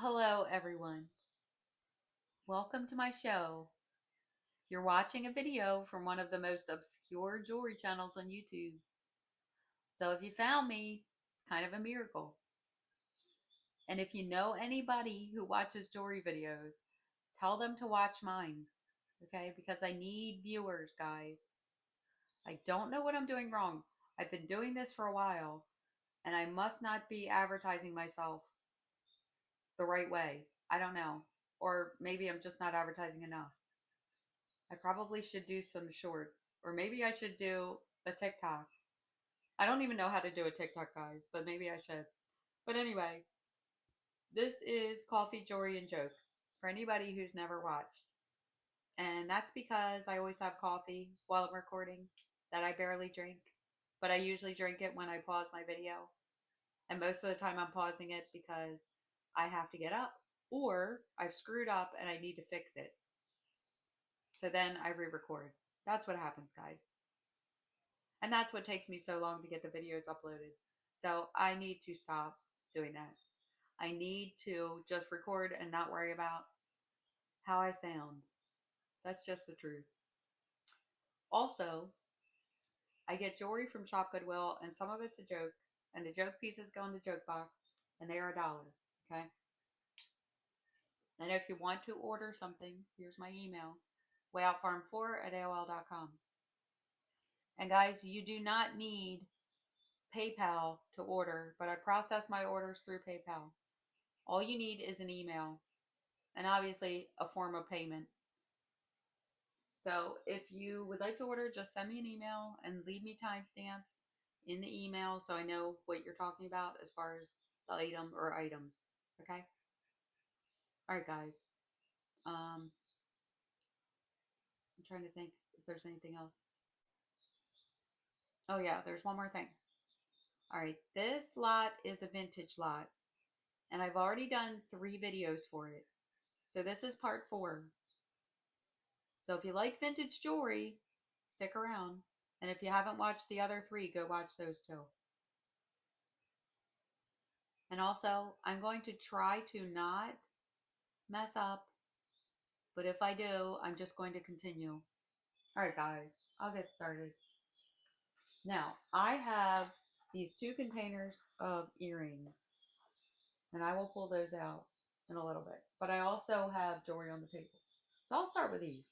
Hello, everyone. Welcome to my show. You're watching a video from one of the most obscure jewelry channels on YouTube. So if you found me, it's kind of a miracle. And if you know anybody who watches jewelry videos, tell them to watch mine, okay? Because I need viewers, guys. I don't know what I'm doing wrong. I've been doing this for a while, and I must not be advertising myself the right way. I don't know. Or maybe I'm just not advertising enough. I probably should do some shorts, or maybe I should do a TikTok. I don't even know how to do a TikTok, guys, but maybe I should. But anyway, this is Coffee, Jewelry, and Jokes for anybody who's never watched. And that's because I always have coffee while I'm recording that I barely drink, but I usually drink it when I pause my video. And most of the time, I'm pausing it because I have to get up or I've screwed up and I need to fix it. So then I re record. That's what happens, guys. And that's what takes me so long to get the videos uploaded. So I need to stop doing that. I need to just record and not worry about how I sound. That's just the truth. Also, I get jewelry from Shop Goodwill, and some of it's a joke, and the joke pieces go in the joke box, and they are $1. Okay. And if you want to order something, here's my email: wayoutfarm4@aol.com. And guys, you do not need PayPal to order, but I process my orders through PayPal. All you need is an email and obviously a form of payment. So if you would like to order, just send me an email and leave me timestamps in the email so I know what you're talking about as far as the item or items. Okay? All right, guys. I'm trying to think if there's anything else. Oh, yeah, there's one more thing. All right, this lot is a vintage lot, and I've already done 3 videos for it. So this is part 4. So if you like vintage jewelry, stick around. And if you haven't watched the other 3, go watch those too. And also, I'm going to try to not mess up, but if I do, I'm just going to continue. All right, guys, I'll get started. Now, I have these 2 containers of earrings, and I will pull those out in a little bit. But I also have jewelry on the table. So I'll start with these.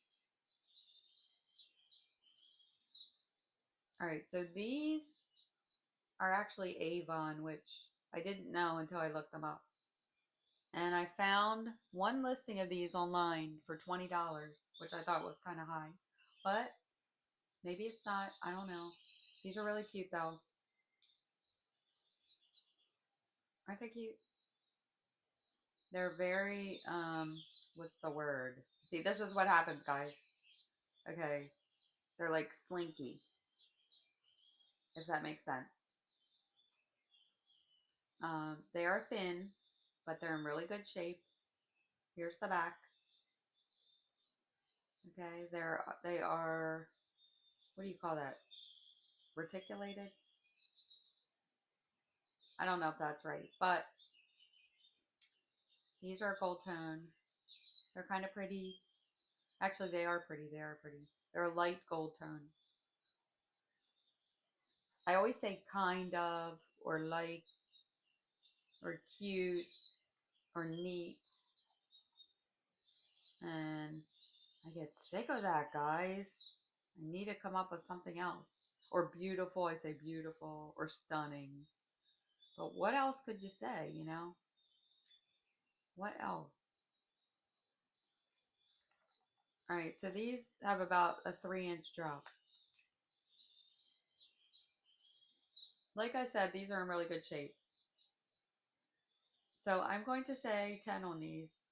All right, so these are actually Avon, which I didn't know until I looked them up. And I found one listing of these online for $20, which I thought was kind of high. But maybe it's not. I don't know. These are really cute, though. Aren't they cute? They're very, what's the word? See, this is what happens, guys. Okay. They're like slinky, if that makes sense. They are thin, but they're in really good shape. Here's the back. Okay, they are, what do you call that? Reticulated? I don't know if that's right, but these are gold tone. They're kind of pretty. Actually, they are pretty. They are pretty. They're a light gold tone. I always say kind of, or like, or cute, or neat. And I get sick of that, guys. I need to come up with something else. Or beautiful, I say beautiful, or stunning. But what else could you say, you know? What else? All right, so these have about a 3-inch drop. Like I said, these are in really good shape. So I'm going to say 10 on these.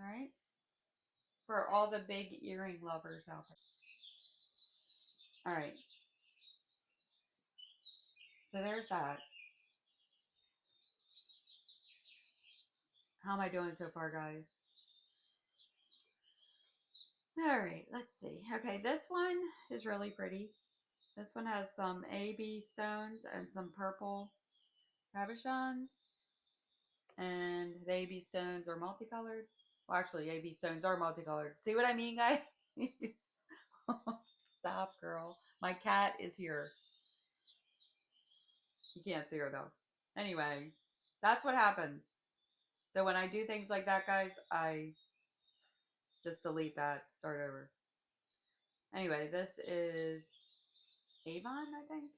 All right? For all the big earring lovers out there. All right. So there's that. How am I doing so far, guys? All right, let's see. Okay, this one is really pretty. This one has some AB stones and some purple cabochons. And The AB stones are multicolored. Well, actually, AB stones are multicolored. See what I mean, guys? Stop, girl. My cat is here. You can't see her, though. Anyway, that's what happens. So when I do things like that, guys, I just delete that, start over. Anyway, this is Avon, I think.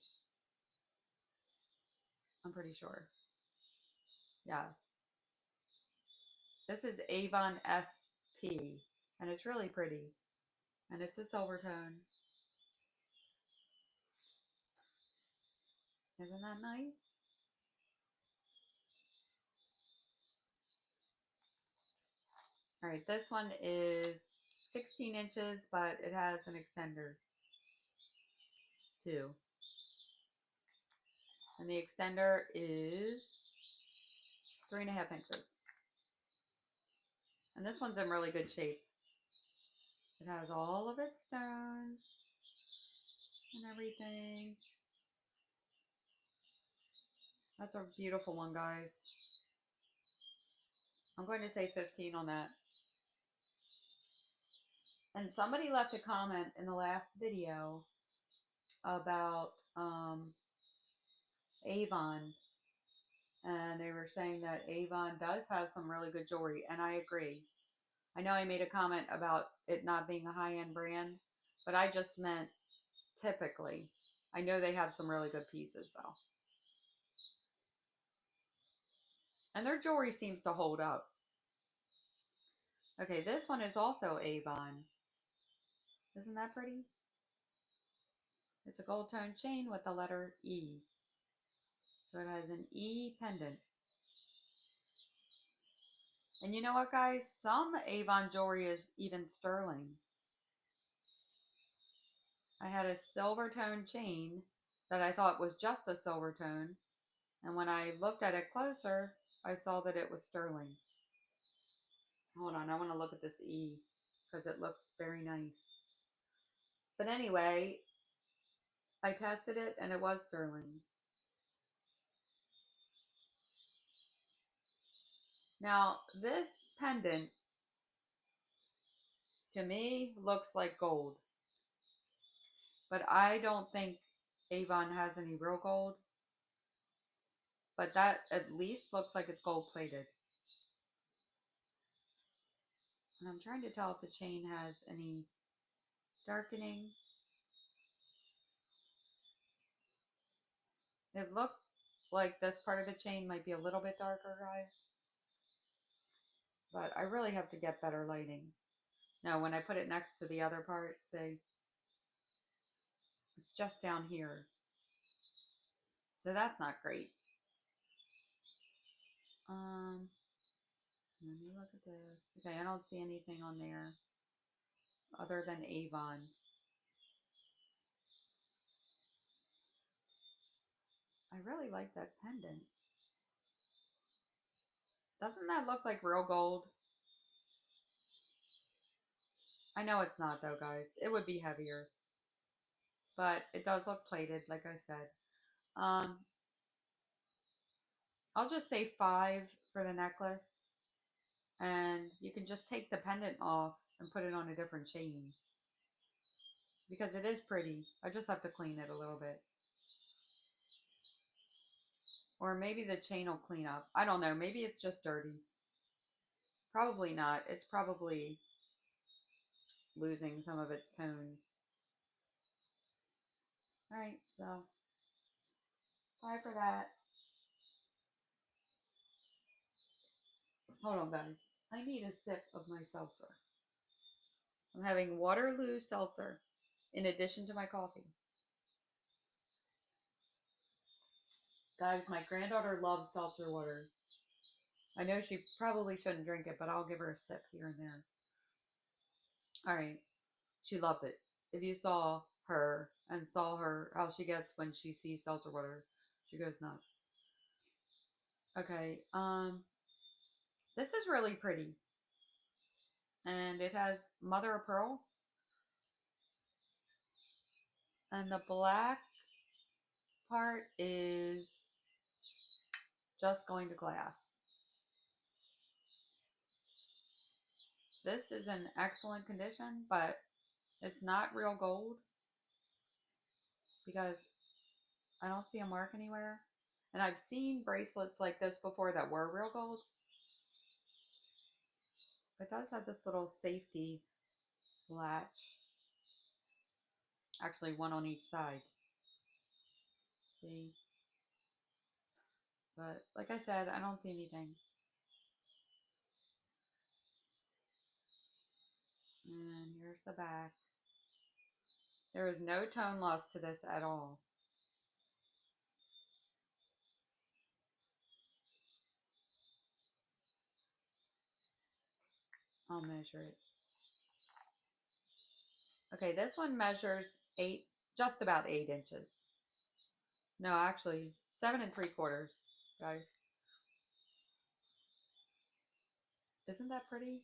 I'm pretty sure. Yes. This is Avon SP, and it's really pretty. And it's a silver tone. Isn't that nice? All right, this one is 16 inches, but it has an extender too. And the extender is 3.5 inches. And this one's in really good shape. It has all of its stones and everything. That's a beautiful one, guys. I'm going to say 15 on that. And somebody left a comment in the last video about Avon. And they were saying that Avon does have some really good jewelry. And I agree. I know I made a comment about it not being a high-end brand, but I just meant typically. I know they have some really good pieces, though. And their jewelry seems to hold up. Okay, this one is also Avon. Isn't that pretty? It's a gold tone chain with the letter E. So it has an E pendant. And you know what, guys? Some Avon jewelry is even sterling. I had a silver tone chain that I thought was just a silver tone. And when I looked at it closer, I saw that it was sterling. Hold on, I want to look at this E because it looks very nice. But anyway, I tested it and it was sterling. Now, this pendant, to me, looks like gold. But I don't think Avon has any real gold. But that at least looks like it's gold plated. And I'm trying to tell if the chain has any darkening. It looks like this part of the chain might be a little bit darker, guys. But I really have to get better lighting. Now, when I put it next to the other part, say, it's just down here. So that's not great. Let me look at this. Okay, I don't see anything on there other than Avon. I really like that pendant. Doesn't that look like real gold? I know it's not though, guys. It would be heavier. But it does look plated, like I said. I'll just say 5 for the necklace. And you can just take the pendant off and put it on a different chain. Because it is pretty. I just have to clean it a little bit. Or maybe the chain will clean up. I don't know. Maybe it's just dirty. Probably not. It's probably losing some of its tone. Alright, so bye for that. Hold on, guys. I need a sip of my seltzer. I'm having Waterloo seltzer in addition to my coffee. Guys, my granddaughter loves seltzer water. I know she probably shouldn't drink it, but I'll give her a sip here and there. Alright. She loves it. If you saw her and saw her, how she gets when she sees seltzer water, she goes nuts. Okay, this is really pretty. And it has mother of pearl. And the black part is just going to glass. this is in excellent condition, but it's not real gold because I don't see a mark anywhere. And I've seen bracelets like this before that were real gold. It does have this little safety latch. Actually, one on each side. See? But like I said, I don't see anything. And here's the back. There is no tone loss to this at all. I'll measure it. Okay, this one measures just about 8 inches. No, actually, 7 3/4, guys. Isn't that pretty?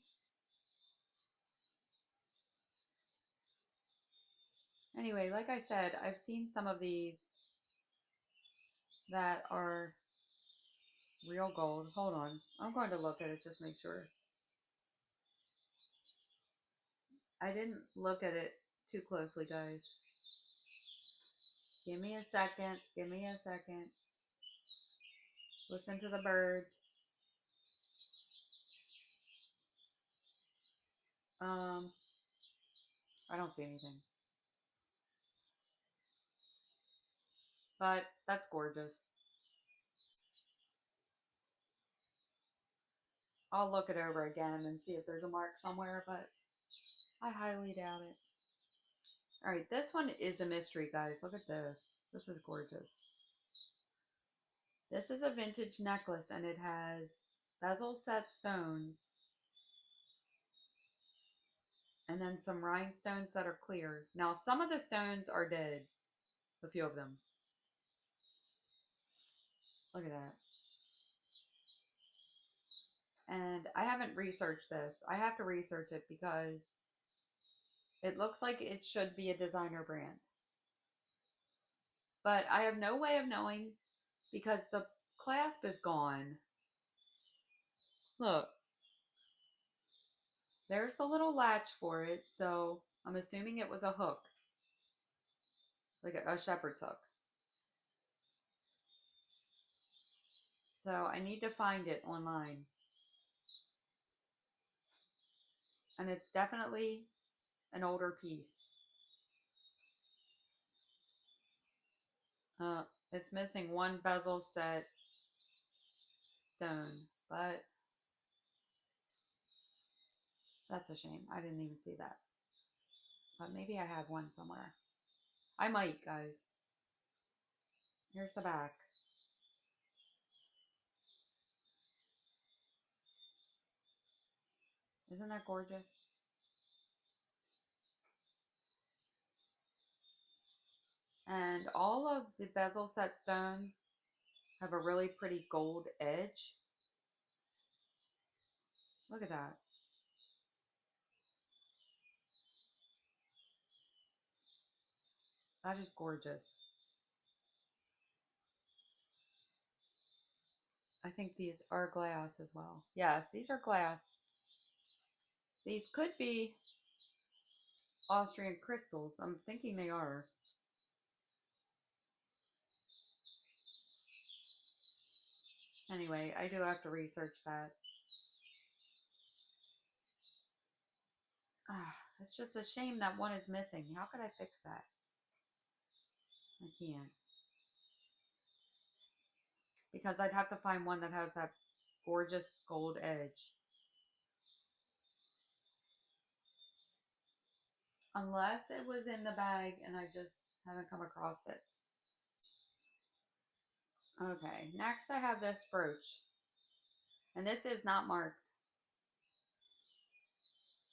Anyway, like I said, I've seen some of these that are real gold. Hold on. I'm going to look at it, just make sure. I didn't look at it too closely, guys. Give me a second. Give me a second. Listen to the birds. I don't see anything. But that's gorgeous. I'll look it over again and see if there's a mark somewhere, but I highly doubt it. Alright, this one is a mystery, guys. Look at this. This is gorgeous. This is a vintage necklace, and it has bezel set stones and then some rhinestones that are clear. Now, some of the stones are dead. A few of them. Look at that. And I haven't researched this. I have to research it because it looks like it should be a designer brand. But I have no way of knowing because the clasp is gone. Look. There's the little latch for it, so I'm assuming it was a hook. Like a shepherd's hook. So I need to find it online. And it's definitely an older piece. It's missing one bezel set stone, but that's a shame. I didn't even see that. But maybe I have one somewhere. I might, guys. Here's the back. Isn't that gorgeous? And all of the bezel set stones have a really pretty gold edge. Look at that. That is gorgeous. I think these are glass as well. Yes, these are glass. These could be Austrian crystals. I'm thinking they are. Anyway, I do have to research that. It's just a shame that one is missing. How could I fix that? I can't. Because I'd have to find one that has that gorgeous gold edge. Unless it was in the bag and I just haven't come across it. Okay, next I have this brooch. And this is not marked.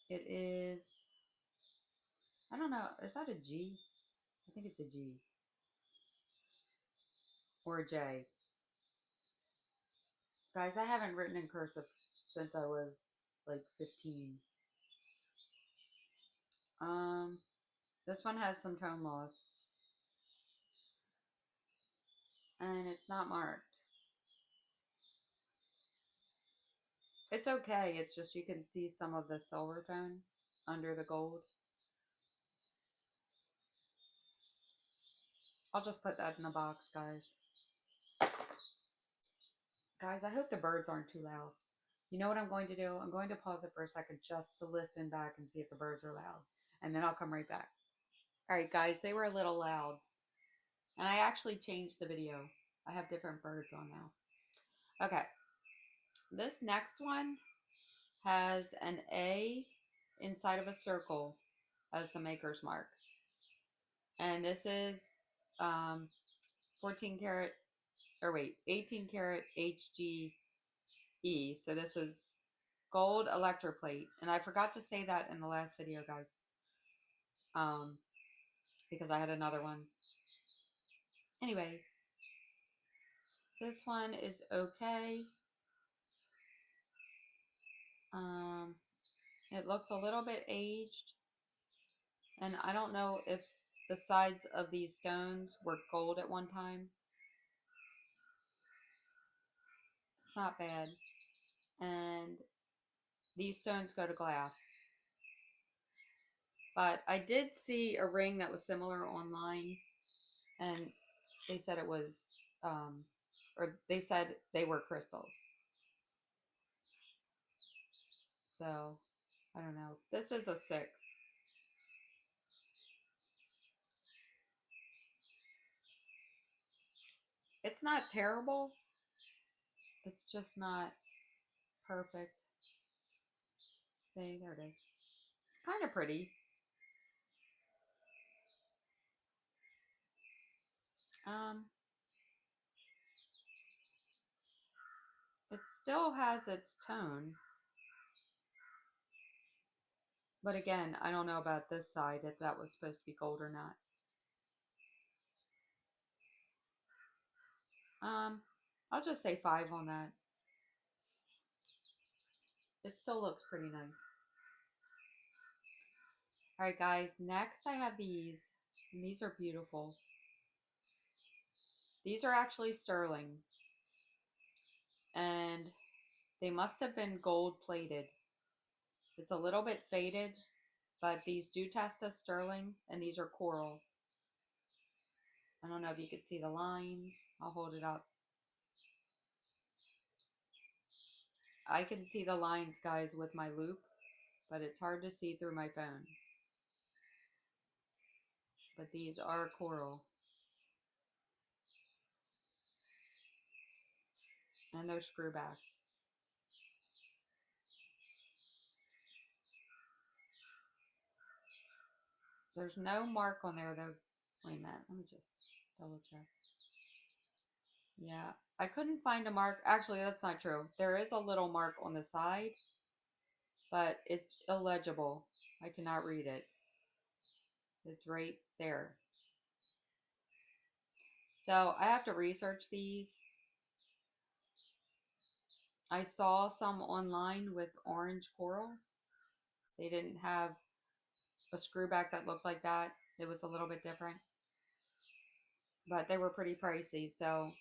It is, I don't know, is that a G? I think it's a G. Or a J. Guys, I haven't written in cursive since I was like 15. This one has some tone loss. And it's not marked. It's okay. It's just you can see some of the silver tone under the gold. I'll just put that in a box, guys. Guys, I hope the birds aren't too loud. You know what I'm going to do? I'm going to pause it for a second just to listen back and see if the birds are loud. And then I'll come right back. All right, guys, they were a little loud. And I actually changed the video. I have different birds on now. Okay. This next one has an A inside of a circle as the maker's mark. And this is 14 karat, or wait, 18 karat HGE. So this is gold electroplate. And I forgot to say that in the last video, guys. Because I had another one. Anyway, this one is okay. It looks a little bit aged. And I don't know if the sides of these stones were gold at one time. It's not bad. And these stones go to glass. But I did see a ring that was similar online. And they said it was, or they said they were crystals. So, I don't know. This is a 6. It's not terrible. It's just not perfect. See, there it is. It's kind of pretty. It still has its tone. But again, I don't know about this side, if that was supposed to be gold or not. I'll just say 5 on that. It still looks pretty nice. Alright guys, next I have these. And these are beautiful. These are actually sterling. And they must have been gold plated. It's a little bit faded, but these do test as sterling, and these are coral. I don't know if you could see the lines. I'll hold it up. I can see the lines, guys, with my loupe, but it's hard to see through my phone. But these are coral. And they're screw back. There's no mark on there though. Wait a minute, let me just double check. Yeah, I couldn't find a mark. Actually, that's not true. There is a little mark on the side, but it's illegible. I cannot read it. It's right there. So I have to research these. I saw some online with orange coral. They didn't have a screw back that looked like that. It was a little bit different. But they were pretty pricey, so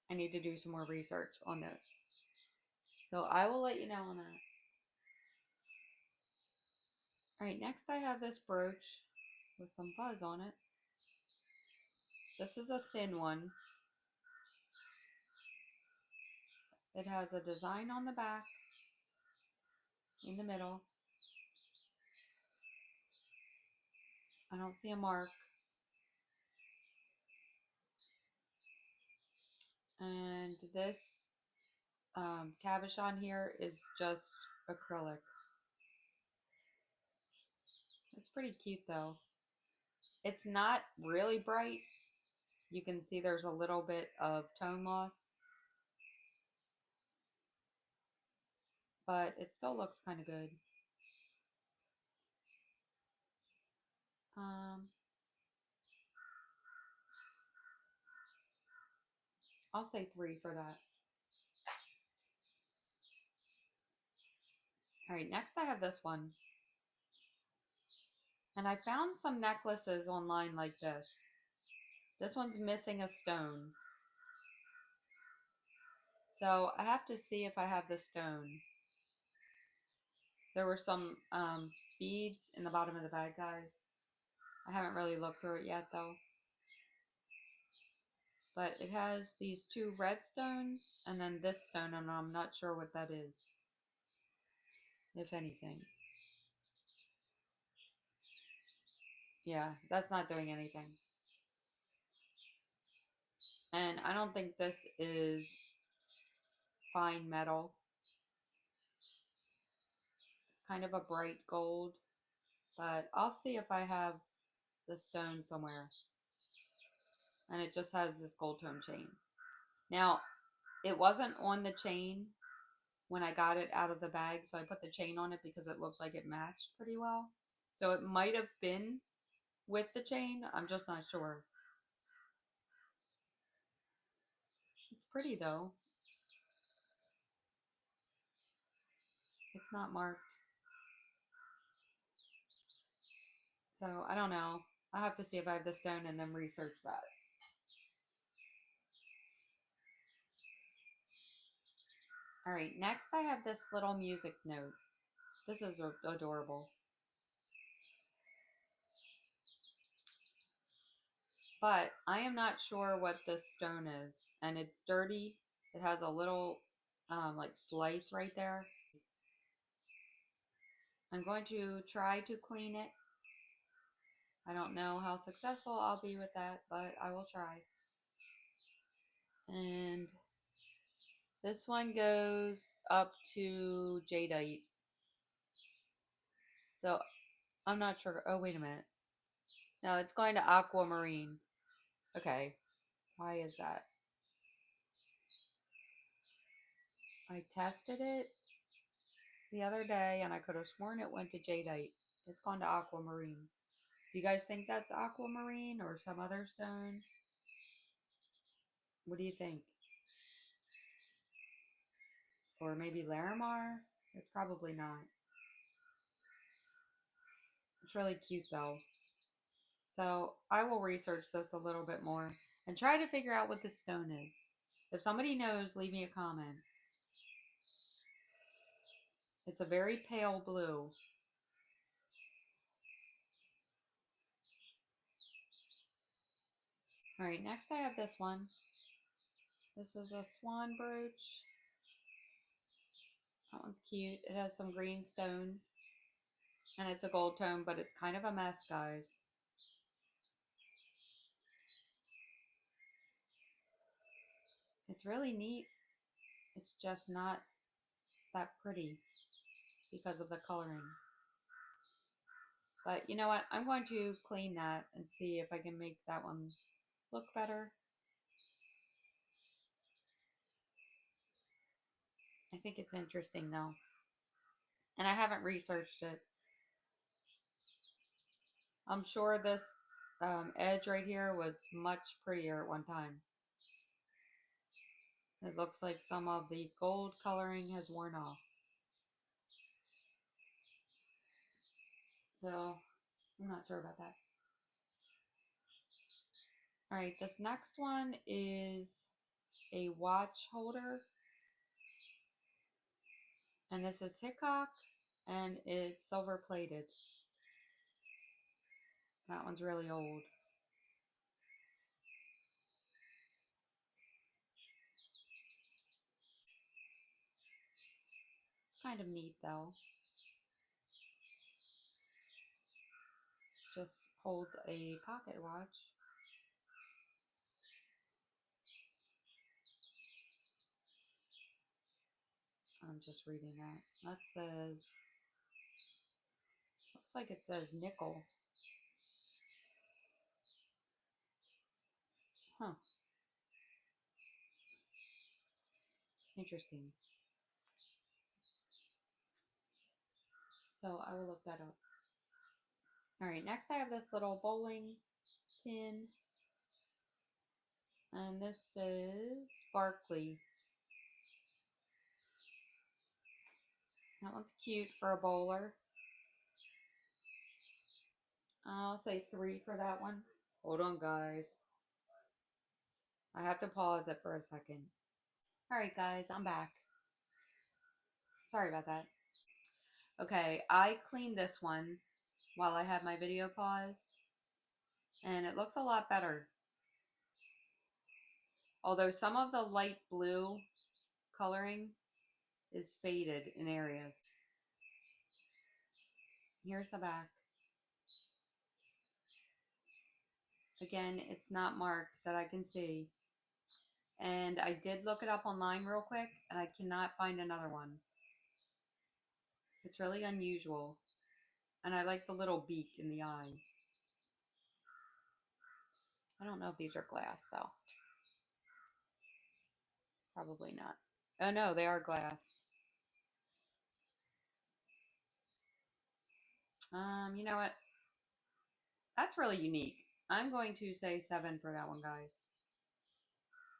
I need to do some more research on those. So I will let you know on that. Alright, next I have this brooch with some fuzz on it. This is a thin one. It has a design on the back, in the middle. I don't see a mark. And this cabochon here is just acrylic. It's pretty cute though. It's not really bright. You can see there's a little bit of tone loss. But it still looks kind of good. I'll say 3 for that. Alright, next I have this one. And I found some necklaces online like this. This one's missing a stone. So I have to see if I have the stone. There were some beads in the bottom of the bag, guys. I haven't really looked through it yet, though. But it has these two red stones and then this stone, and I'm not sure what that is, if anything. Yeah, that's not doing anything. And I don't think this is fine metal. It's kind of a bright gold, but I'll see if I have the stone somewhere. And it just has this gold tone chain. Now, it wasn't on the chain when I got it out of the bag, so I put the chain on it because it looked like it matched pretty well. So it might have been with the chain, I'm just not sure. It's pretty though. It's not marked. So I don't know. I'll have to see if I have the stone and then research that. Alright, next I have this little music note. This is adorable. But I am not sure what this stone is. And it's dirty. It has a little like slice right there. I'm going to try to clean it. I don't know how successful I'll be with that, but I will try. And this one goes up to jadeite. So I'm not sure. Oh, wait a minute. No, it's going to aquamarine. Okay. Why is that? I tested it the other day and I could have sworn it went to jadeite. It's gone to aquamarine. Do you guys think that's aquamarine or some other stone? What do you think? Or maybe Larimar? It's probably not. It's really cute though. So I will research this a little bit more and try to figure out what this stone is. If somebody knows, leave me a comment. It's a very pale blue. Alright, next I have this one. This is a swan brooch. That one's cute. It has some green stones. And it's a gold tone, but it's kind of a mess, guys. It's really neat. It's just not that pretty because of the coloring. But you know what? I'm going to clean that and see if I can make that one look better. I think it's interesting though. And I haven't researched it. I'm sure this edge right here was much prettier at one time. It looks like some of the gold coloring has worn off. So I'm not sure about that. Alright, this next one is a watch holder. And this is Hickok and it's silver plated. That one's really old. Kind of neat though. Just holds a pocket watch. I'm just reading that. That says, looks like it says nickel. Huh. Interesting. So I will look that up. Alright, next I have this little bowling pin. And this is Barkley. That one's cute for a bowler. I'll say 3 for that one. Hold on, guys. I have to pause it for a second. Alright, guys, I'm back. Sorry about that. Okay, I cleaned this one while I had my video paused, and it looks a lot better. Although some of the light blue coloring is faded in areas. Here's the back. Again, it's not marked that I can see. And I did look it up online real quick, and I cannot find another one. It's really unusual. And I like the little beak in the eye. I don't know if these are glass, though. Probably not. Oh, no, they are glass. You know what? That's really unique. I'm going to say 7 for that one, guys.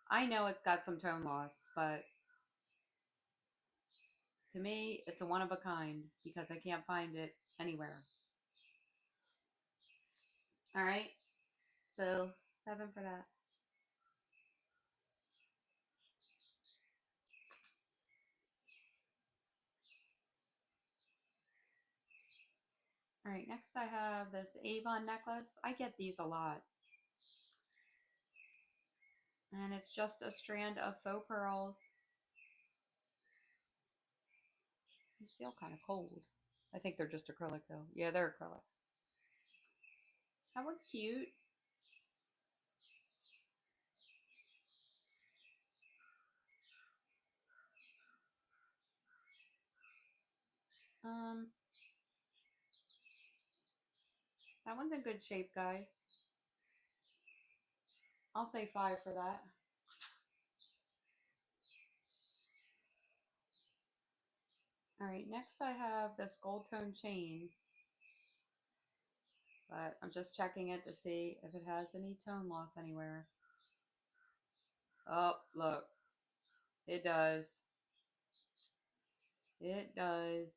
I know it's got some tone loss, but to me, it's a one of a kind because I can't find it anywhere. All right, so 7 for that. All right, next I have this Avon necklace. I get these a lot. And it's just a strand of faux pearls. These feel kind of cold. I think they're just acrylic though. Yeah, they're acrylic. That one's cute. Um, that one's in good shape, guys. I'll say 5 for that. All right, next I have this gold tone chain, but I'm just checking it to see if it has any tone loss anywhere. Oh, look, it does. It does.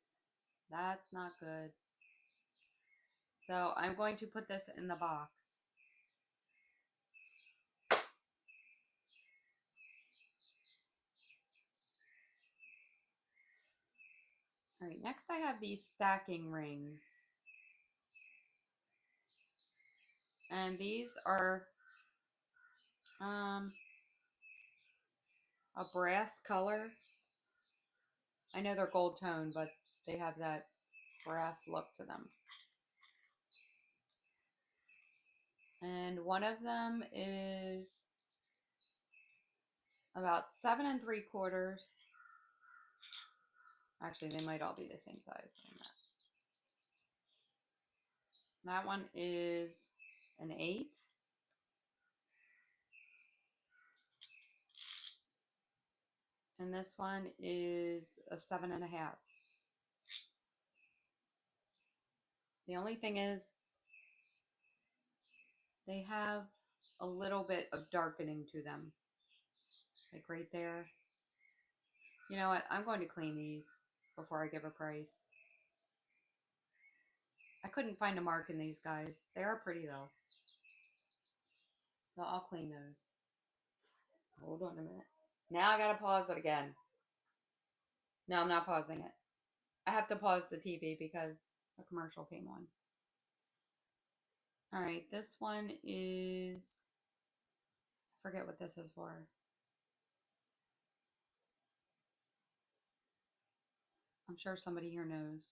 That's not good. So I'm going to put this in the box. All right, next I have these stacking rings. And these are a brass color. I know they're gold tone, but they have that brass look to them. And one of them is about 7 3/4. Actually, they might all be the same size. That one is an 8. And this one is a 7.5. The only thing is they have a little bit of darkening to them. Like right there. You know what? I'm going to clean these before I give a price. I couldn't find a mark in these guys. They are pretty though. So I'll clean those. Hold on a minute. Now I gotta pause it again. No, I'm not pausing it. I have to pause the TV because a commercial came on. Alright, this one is... I forget what this is for. I'm sure somebody here knows.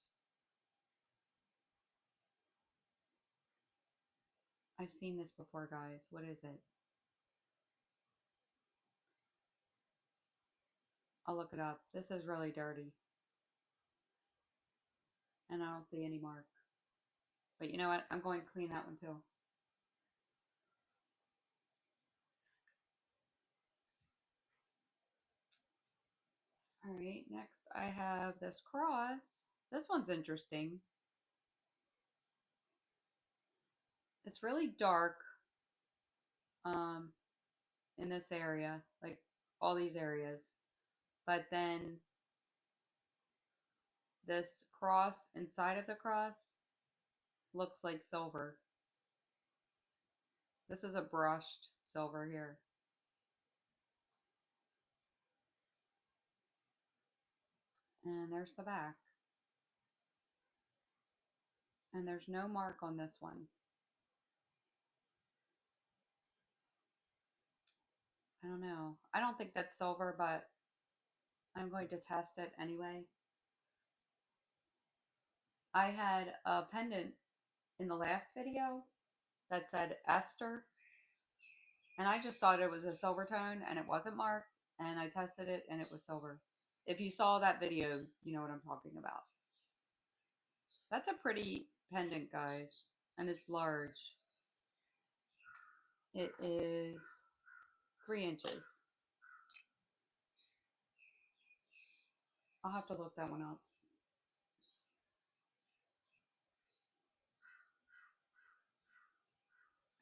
I've seen this before, guys. What is it? I'll look it up. This is really dirty. And I don't see any mark. But you know what? I'm going to clean that one too. Alright, next I have this cross. This one's interesting. It's really dark in this area, like all these areas. But then this cross inside of the cross looks like silver. This is a brushed silver here. And there's the back. And there's no mark on this one. I don't know. I don't think that's silver, but I'm going to test it anyway. I had a pendant in the last video that said Esther, and I just thought it was a silver tone and it wasn't marked, and I tested it and it was silver. If you saw that video, you know what I'm talking about. That's a pretty pendant, guys, and it's large. It is 3 inches. I'll have to look that one up.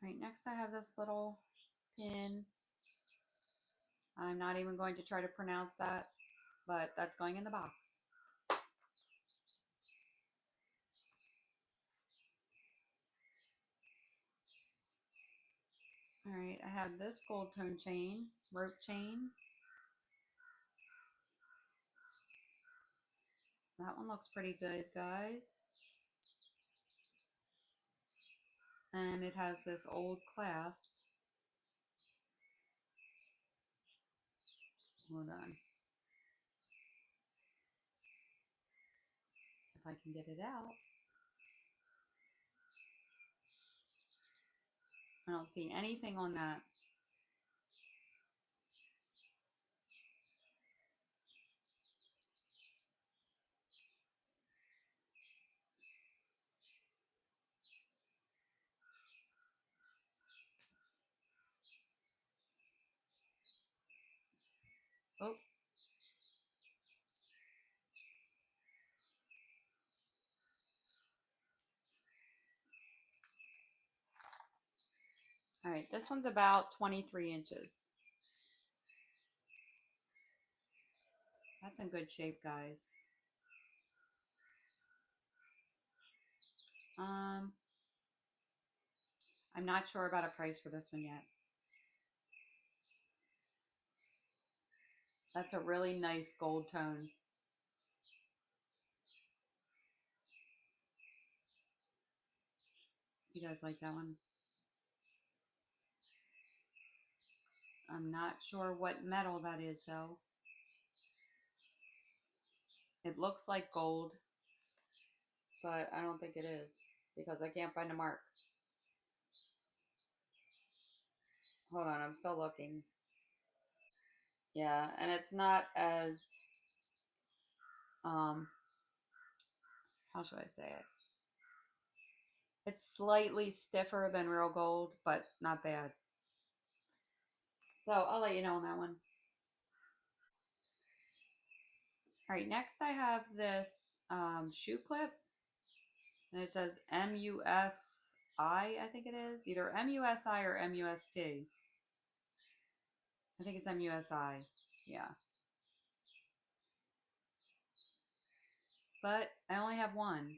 All right, next I have this little pin. I'm not even going to try to pronounce that, but that's going in the box. All right, I have this gold tone chain, rope chain. That one looks pretty good, guys. And it has this old clasp. Hold on. If I can get it out. I don't see anything on that. Oh. All right, this one's about 23 inches. That's in good shape, guys. I'm not sure about a price for this one yet. That's a really nice gold tone. You guys like that one? I'm not sure what metal that is, though. It looks like gold, but I don't think it is because I can't find a mark. Hold on, I'm still looking. Yeah, and it's not as, how should I say it? It's slightly stiffer than real gold, but not bad. So I'll let you know on that one. All right, next I have this shoe clip, and it says MUSI, I think it is. Either MUSI or MUST. I think it's MUSI, yeah. But I only have one.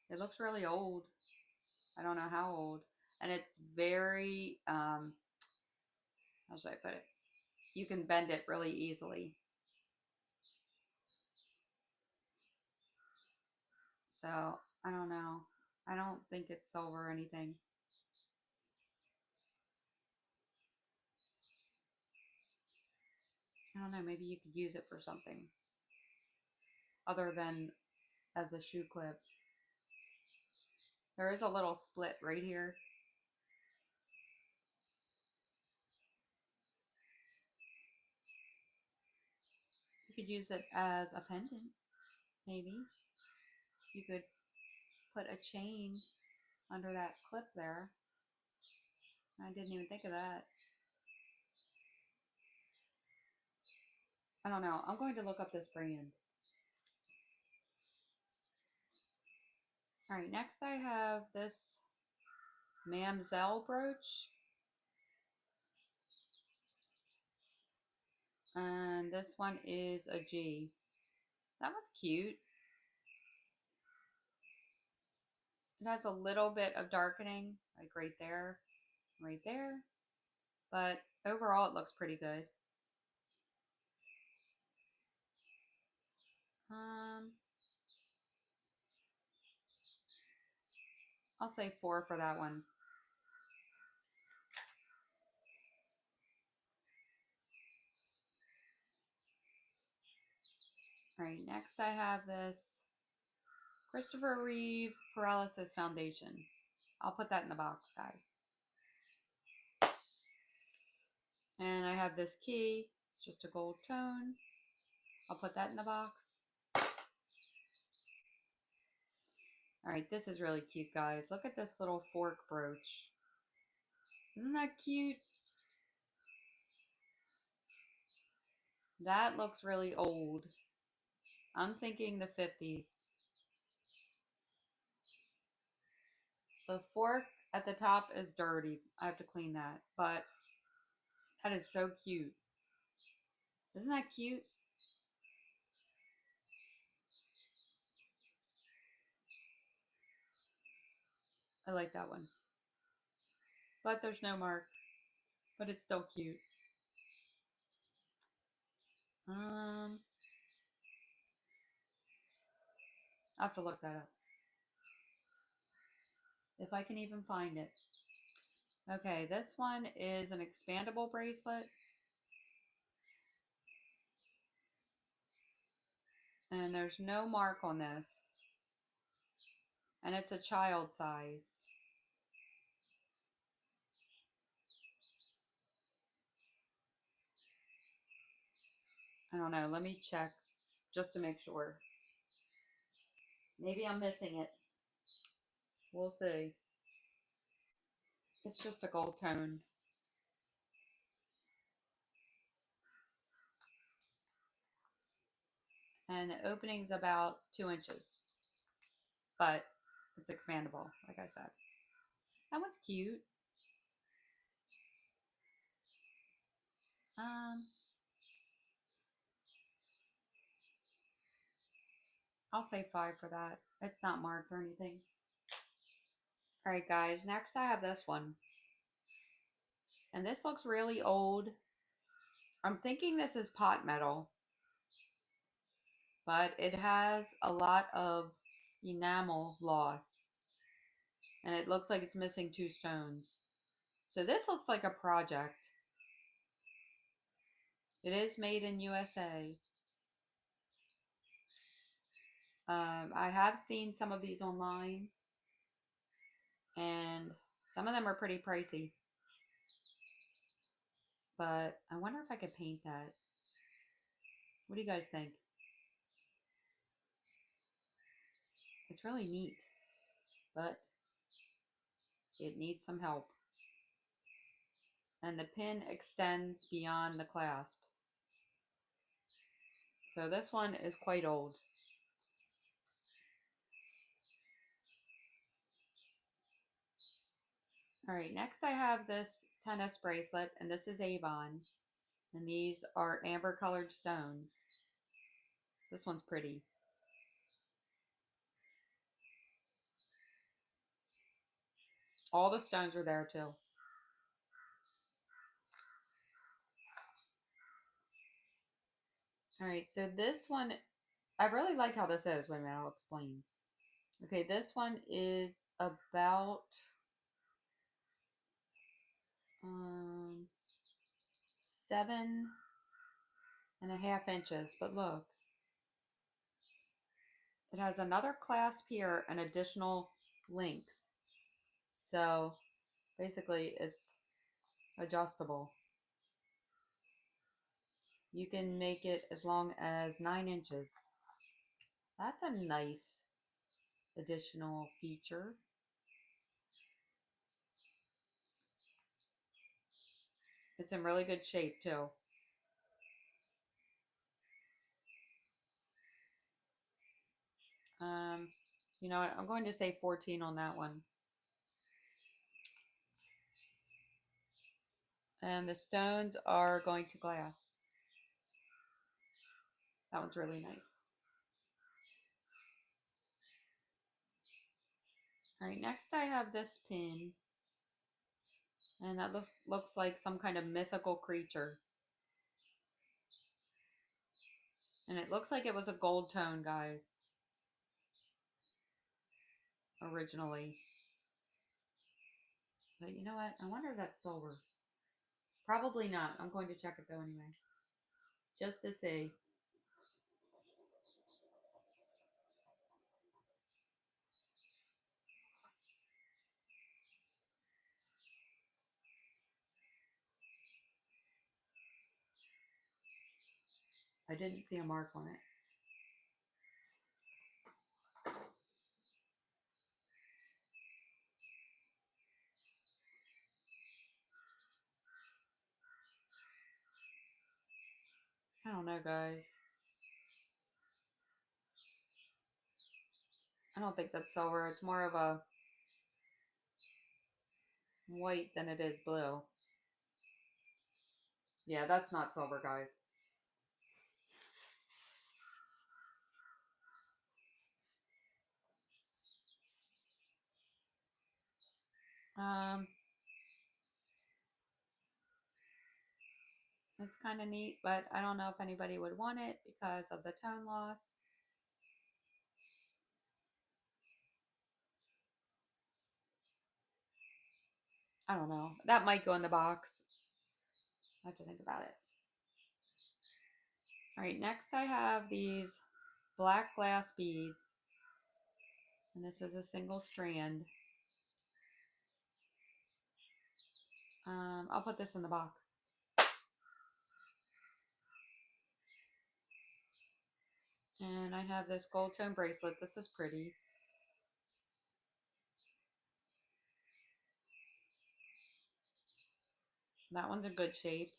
It looks really old. I don't know how old. And it's very, how should I put it? You can bend it really easily. So, I don't know. I don't think it's silver or anything. I don't know, maybe you could use it for something other than as a shoe clip. There is a little split right here. You could use it as a pendant, maybe. You could put a chain under that clip there. I didn't even think of that. I don't know. I'm going to look up this brand. All right, next I have this Mamselle brooch. And this one is a G. That one's cute. It has a little bit of darkening, like right there, right there. But overall, it looks pretty good. Um, I'll say 4 for that one. All right, next I have this Christopher Reeve Paralysis Foundation. I'll put that in the box, guys. And I have this key. It's just a gold tone. I'll put that in the box. All right, this is really cute, guys. Look at this little fork brooch. Isn't that cute? That looks really old. I'm thinking the 50s. The fork at the top is dirty. I have to clean that. But that is so cute. Isn't that cute? I like that one. But there's no mark. But it's still cute. I'll have to look that up. If I can even find it. Okay, this one is an expandable bracelet. And there's no mark on this. And it's a child size. I don't know. Let me check just to make sure. Maybe I'm missing it. We'll see. It's just a gold tone. And the opening's about 2 inches. But it's expandable, like I said. That one's cute. I'll say 5 for that. It's not marked or anything. Alright guys, next I have this one. And this looks really old. I'm thinking this is pot metal. But it has a lot of enamel loss. And it looks like it's missing 2 stones. So this looks like a project. It is made in USA. I have seen some of these online. And some of them are pretty pricey. But I wonder if I could paint that. What do you guys think? It's really neat. But it needs some help. And the pin extends beyond the clasp. So this one is quite old. Alright, next I have this tennis bracelet, and this is Avon. And these are amber colored stones. This one's pretty. All the stones are there too. Alright, so this one, I really like how this is. Wait a minute, I'll explain. Okay, this one is about 7.5 inches, but look. It has another clasp here and additional links. So basically it's adjustable. You can make it as long as 9 inches. That's a nice additional feature. It's in really good shape too. You know what? I'm going to say 14 on that one. And the stones are going to glass. That one's really nice. Alright, next I have this pin. And that looks like some kind of mythical creature. And it looks like it was a gold tone, guys. Originally. But you know what? I wonder if that's silver. Probably not. I'm going to check it though anyway. Just to see. I didn't see a mark on it. I don't know, guys. I don't think that's silver. It's more of a white than it is blue. Yeah, that's not silver, guys. Um, it's kind of neat, but I don't know if anybody would want it because of the tone loss. I don't know. That might go in the box. I have to think about it. All right, next I have these black glass beads. And this is a single strand. I'll put this in the box. And I have this gold tone bracelet. This is pretty. That one's in good shape.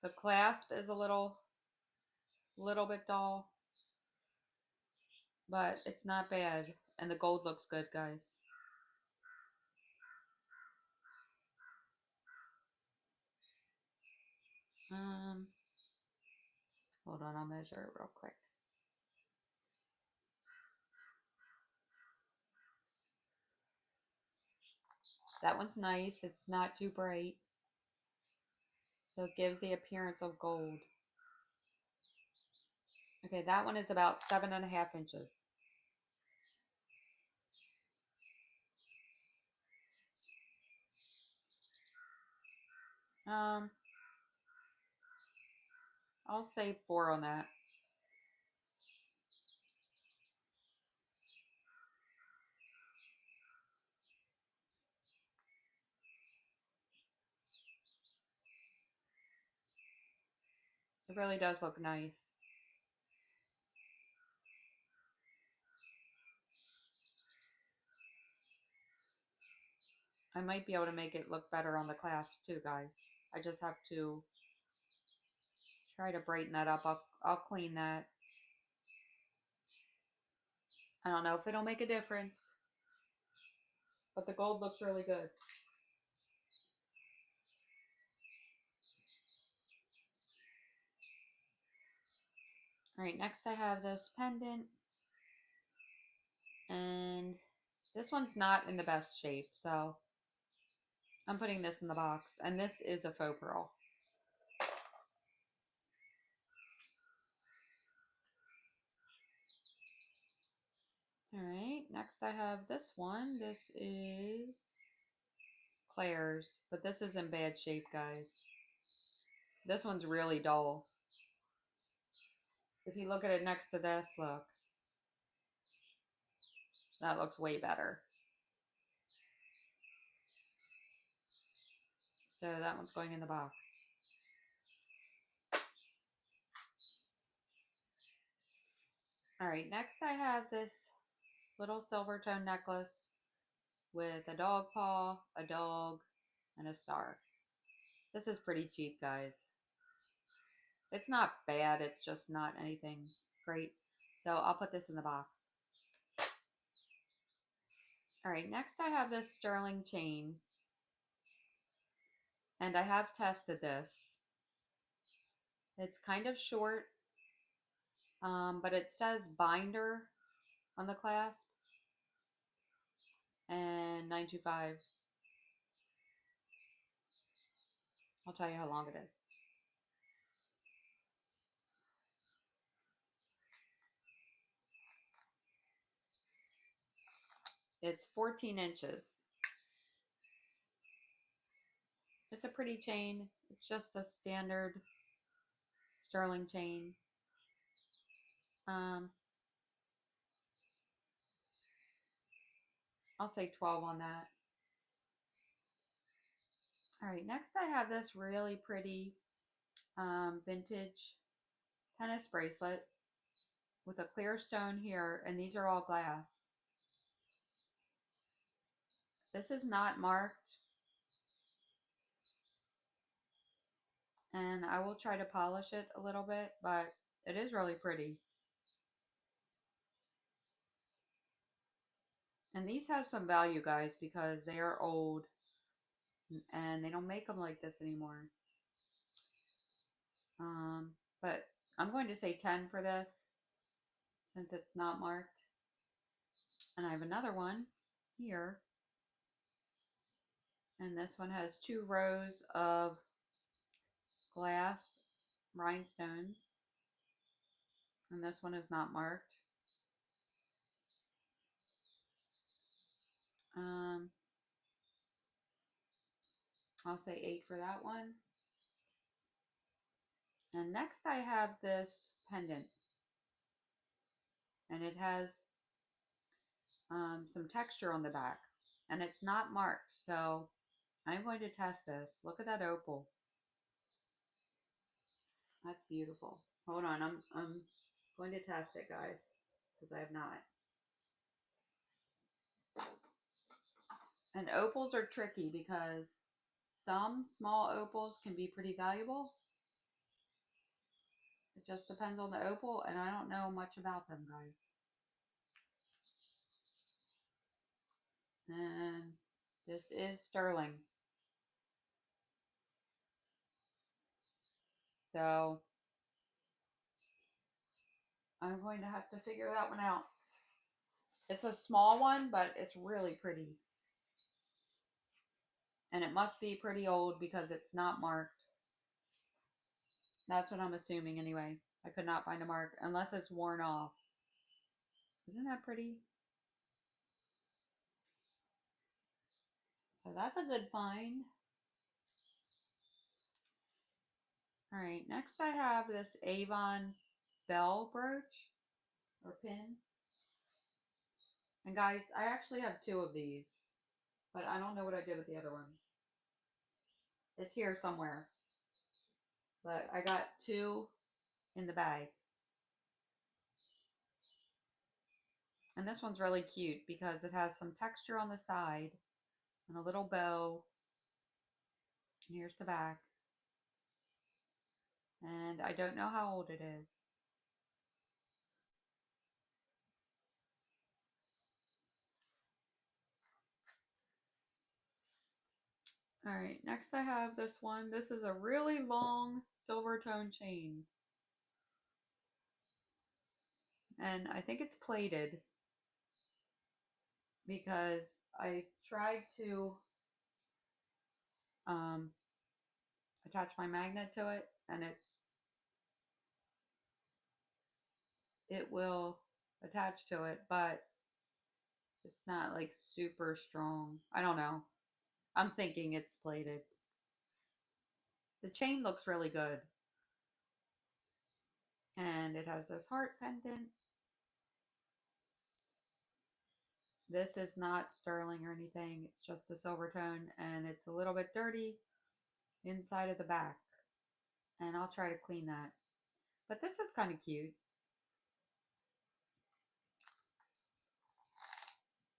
The clasp is a little bit dull, but it's not bad. And the gold looks good, guys. Um, Hold on, I'll measure it real quick. That one's nice. It's not too bright. So it gives the appearance of gold. Okay, that one is about 7.5 inches. Um, I'll say 4 on that. It really does look nice. I might be able to make it look better on the clasp too, guys. I just have to try to brighten that up. I'll clean that. I don't know if it'll make a difference, but the gold looks really good. All right, next I have this pendant, and this one's not in the best shape, so I'm putting this in the box, and this is a faux pearl. All right, next I have this one. This is Claire's, but this is in bad shape, guys. This one's really dull. If you look at it next to this, look. That looks way better. So that one's going in the box. All right, next I have this little silver tone necklace with a dog paw, a dog, and a star. This is pretty cheap, guys. It's not bad, it's just not anything great. So I'll put this in the box. All right, next I have this sterling chain. And I have tested this. It's kind of short, but it says binder on the clasp. And 925. I'll tell you how long it is. It's 14 inches. It's a pretty chain. It's just a standard sterling chain. Um, I'll say 12 on that. All right, next I have this really pretty vintage tennis bracelet with a clear stone here, and these are all glass. This is not marked, and I will try to polish it a little bit, but it is really pretty. And these have some value, guys, because they are old and they don't make them like this anymore. But I'm going to say 10 for this since it's not marked. And I have another one here. And this one has 2 rows of glass rhinestones. And this one is not marked. I'll say 8 for that one. And next I have this pendant. And it has some texture on the back. And it's not marked, so I'm going to test this. Look at that opal. That's beautiful. Hold on, I'm going to test it, guys, because I have not. And opals are tricky because some small opals can be pretty valuable. It just depends on the opal, and I don't know much about them, guys. And this is sterling. So I'm going to have to figure that one out. It's a small one, but it's really pretty. And it must be pretty old because it's not marked. That's what I'm assuming anyway. I could not find a mark unless it's worn off. Isn't that pretty? So that's a good find. All right, next I have this Avon bell brooch or pin. And guys, I actually have 2 of these, but I don't know what I did with the other one. It's here somewhere, but I got 2 in the bag. And this one's really cute because it has some texture on the side and a little bow. And here's the back. And I don't know how old it is. All right, next I have this one. This is a really long silver tone chain. And I think it's plated because I tried to attach my magnet to it, and it will attach to it, but it's not like super strong. I don't know. I'm thinking it's plated. The chain looks really good. And it has this heart pendant. This is not sterling or anything. It's just a silver tone, and it's a little bit dirty inside of the back. And I'll try to clean that. But this is kind of cute.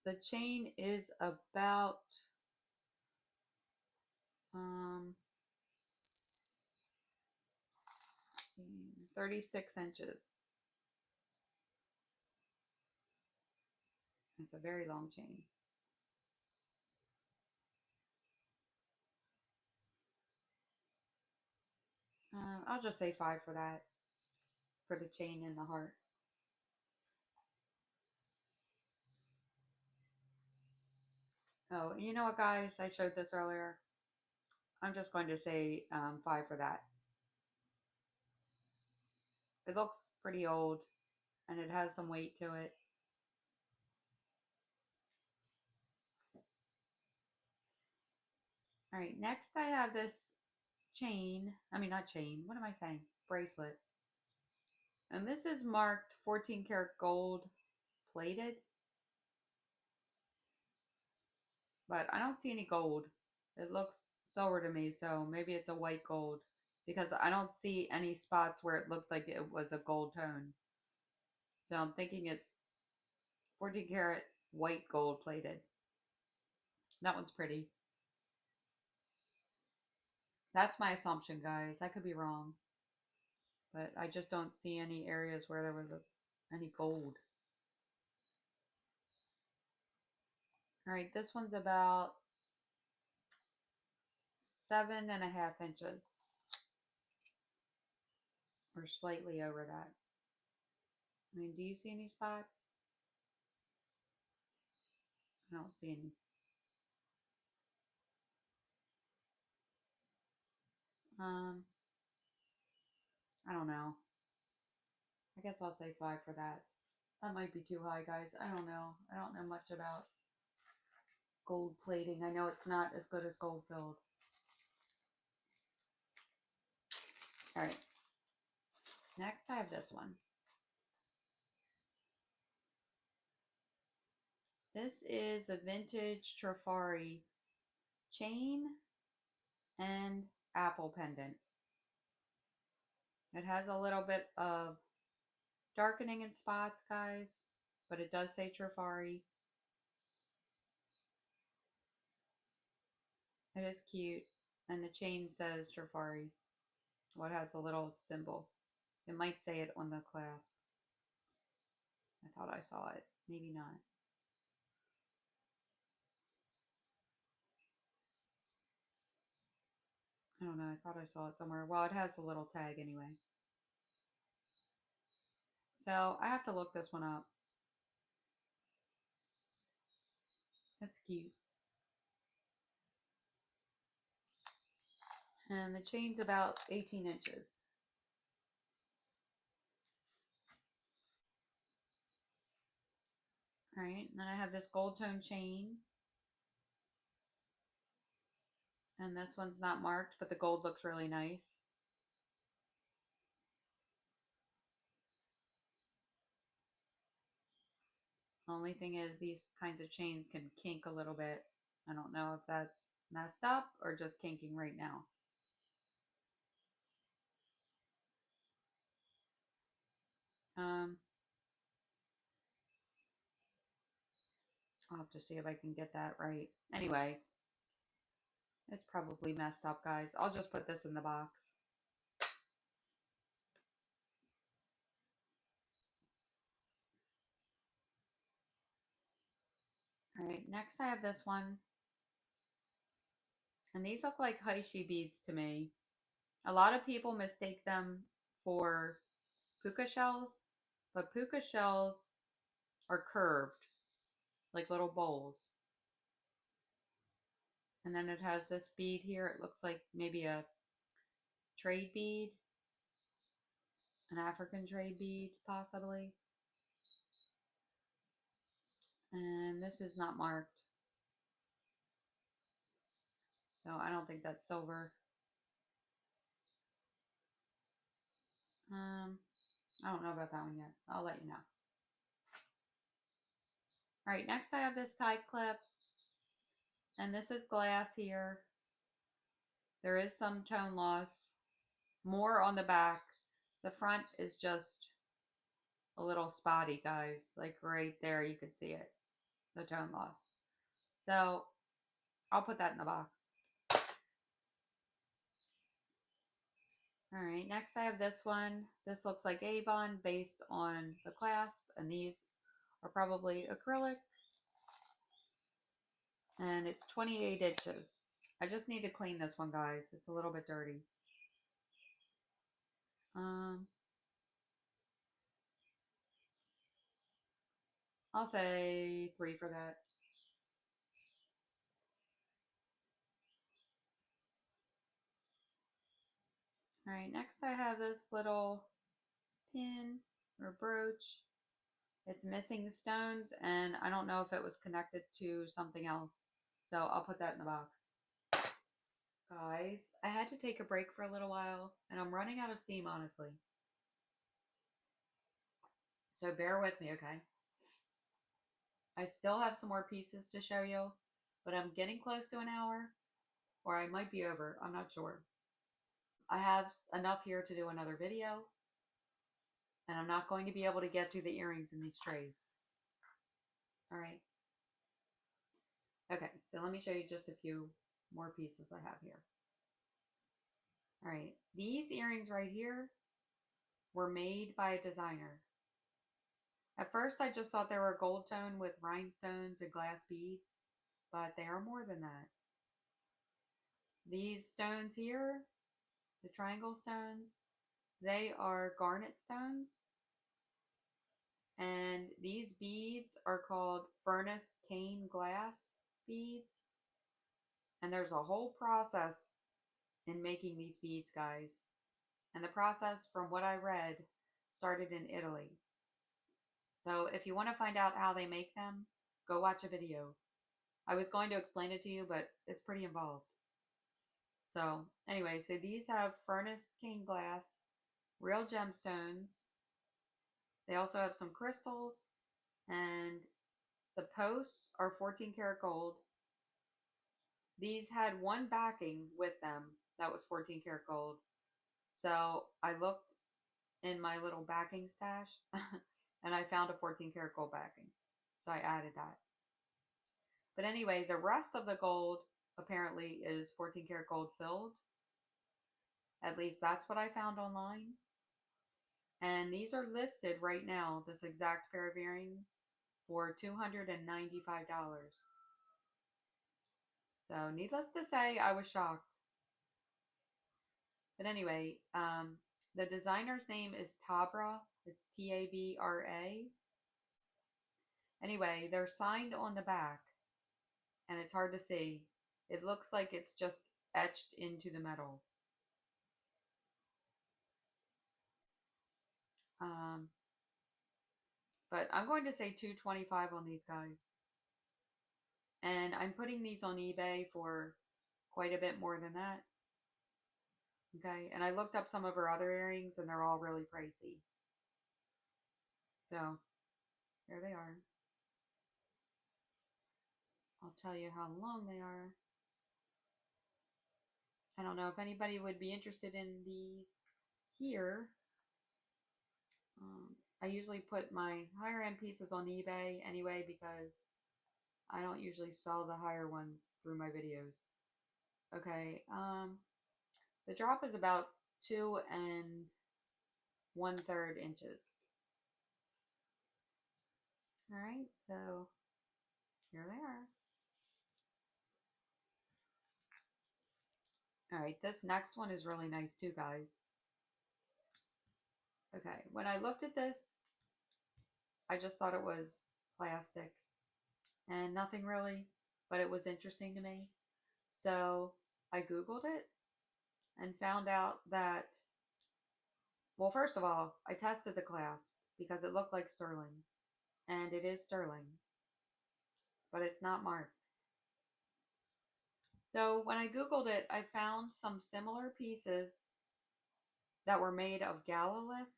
The chain is about 36 inches. It's a very long chain. I'll just say 5 for that, for the chain and the heart. Oh, you know what, guys? I showed this earlier. I'm just going to say 5 for that. It looks pretty old, and it has some weight to it. All right, next I have this chain. I mean, not chain. What am I saying? Bracelet. And this is marked 14 karat gold plated. But I don't see any gold. It looks silver to me, so maybe it's a white gold. Because I don't see any spots where it looked like it was a gold tone. So I'm thinking it's 14 karat white gold plated. That one's pretty. That's my assumption, guys. I could be wrong. But I just don't see any areas where there was any gold. All right, this one's about 7.5 inches. Or slightly over that. I mean, do you see any spots? I don't see any. I don't know. I guess I'll say 5 for that. That might be too high, guys. I don't know. I don't know much about gold plating. I know it's not as good as gold filled. All right. Next, I have this one. This is a vintage Trifari chain and apple pendant. It has a little bit of darkening in spots, guys, but it does say Trifari. It is cute, and the chain says Trifari. What has the little symbol? It might say it on the clasp. I thought I saw it. Maybe not. I don't know. I thought I saw it somewhere. Well, it has the little tag anyway. So I have to look this one up. That's cute. And the chain's about 18 inches. All right, and then I have this gold tone chain. And this one's not marked, but the gold looks really nice. Only thing is these kinds of chains can kink a little bit. I don't know if that's messed up or just kinking right now. I'll have to see if I can get that right. Anyway, it's probably messed up, guys. I'll just put this in the box. All right, next I have this one. And these look like Haishi beads to me. A lot of people mistake them for puka shells, but puka shells are curved, like little bowls. And then it has this bead here. It looks like maybe a trade bead, an African trade bead, possibly. And this is not marked. So I don't think that's silver. I don't know about that one yet. I'll let you know. All right, next I have this tie clip. And this is glass here. There is some tone loss. More on the back. The front is just a little spotty, guys. Like right there, you can see it. The tone loss. So I'll put that in the box. All right, next I have this one. This looks like Avon based on the clasp, and these are probably acrylic. And it's 28 inches. I just need to clean this one, guys. It's a little bit dirty. I'll say 3 for that. All right, next I have this little pin or brooch. It's missing the stones, and I don't know if it was connected to something else. So I'll put that in the box. Guys, I had to take a break for a little while, and I'm running out of steam, honestly. So bear with me, okay? I still have some more pieces to show you, but I'm getting close to an hour, or I might be over. I'm not sure. I have enough here to do another video, and I'm not going to be able to get to the earrings in these trays. All right. Okay, so let me show you just a few more pieces I have here. All right, these earrings right here were made by a designer. At first, I just thought they were gold tone with rhinestones and glass beads, but they are more than that. These stones here, the triangle stones, they are garnet stones. And these beads are called furnace cane glass beads. And there's a whole process in making these beads, guys. And the process, from what I read, started in Italy. So if you want to find out how they make them, go watch a video. I was going to explain it to you, but it's pretty involved. So anyway, so these have furnace cane glass, real gemstones. They also have some crystals, and the posts are 14 karat gold. These had one backing with them that was 14 karat gold. So I looked in my little backing stash and I found a 14 karat gold backing. So I added that. But anyway, the rest of the gold apparently is 14 karat gold filled. At least that's what I found online. And these are listed right now, this exact pair of earrings, for $295. So needless to say, I was shocked. But anyway, the designer's name is Tabra. It's Tabra. Anyway, they're signed on the back, and it's hard to see. It looks like it's just etched into the metal. Um, but I'm going to say $225 on these guys. And I'm putting these on eBay for quite a bit more than that. Okay, and I looked up some of her other earrings, and they're all really pricey. So, there they are. I'll tell you how long they are. I don't know if anybody would be interested in these here. I usually put my higher end pieces on eBay anyway because I don't usually sell the higher ones through my videos. Okay, the drop is about 2 1/3 inches. All right, so here they are. All right, this next one is really nice too, guys. Okay, when I looked at this, I just thought it was plastic and nothing really, but it was interesting to me. So I Googled it and found out that, well, first of all, I tested the clasp because it looked like sterling, and it is sterling, but it's not marked. So when I Googled it, I found some similar pieces that were made of galalith,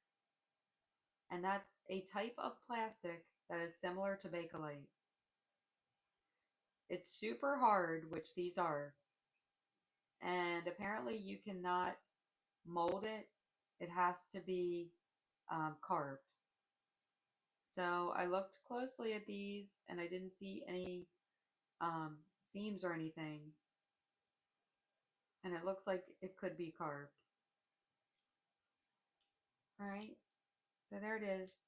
and that's a type of plastic that is similar to bakelite. It's super hard, which these are, and apparently you cannot mold it. It has to be carved. So I looked closely at these and I didn't see any seams or anything. And it looks like it could be carved. All right, so there it is.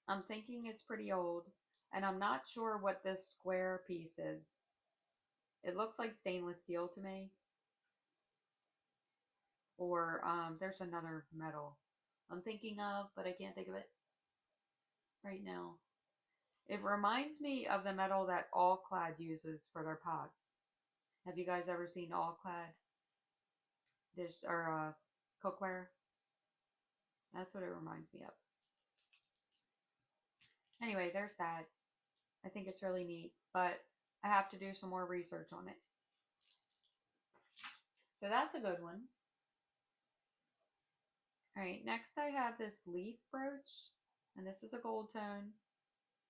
I'm thinking it's pretty old, and I'm not sure what this square piece is. It looks like stainless steel to me. Or there's another metal I'm thinking of, but I can't think of it right now. It reminds me of the metal that All Clad uses for their pots. Have you guys ever seen All Clad dish or cookware? That's what it reminds me of. Anyway, there's that. I think it's really neat, but I have to do some more research on it. So that's a good one. All right, next I have this leaf brooch, and this is a gold tone,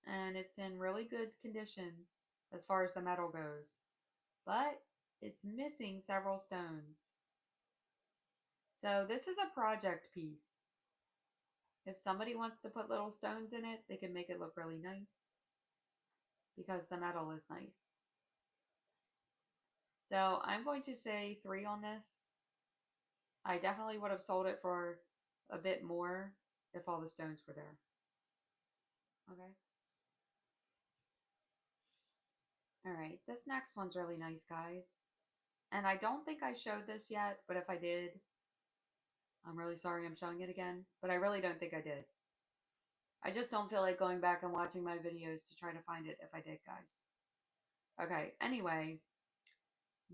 and it's in really good condition as far as the metal goes, but it's missing several stones. So this is a project piece. If somebody wants to put little stones in it, they can make it look really nice because the metal is nice. So I'm going to say 3 on this. I definitely would have sold it for a bit more if all the stones were there. Okay. All right, this next one's really nice, guys. And I don't think I showed this yet, but if I did, I'm really sorry I'm showing it again. But I really don't think I did. I just don't feel like going back and watching my videos to try to find it if I did, guys. Okay, anyway,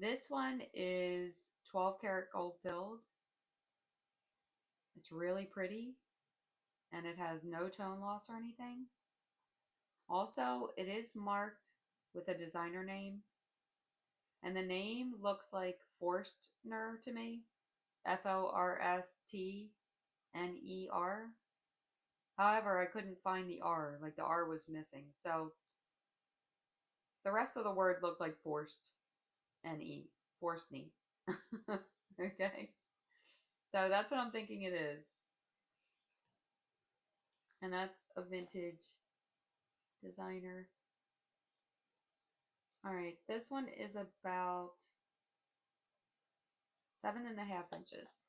this one is 12 karat gold filled. It's really pretty, and it has no tone loss or anything. Also, it is marked with a designer name, and the name looks like Forstner to me. Forstner. However, I couldn't find the R, like the R was missing. So the rest of the word looked like forced, N-E, forced knee. Okay. So that's what I'm thinking it is. And that's a vintage designer. All right, this one is about 7.5 inches.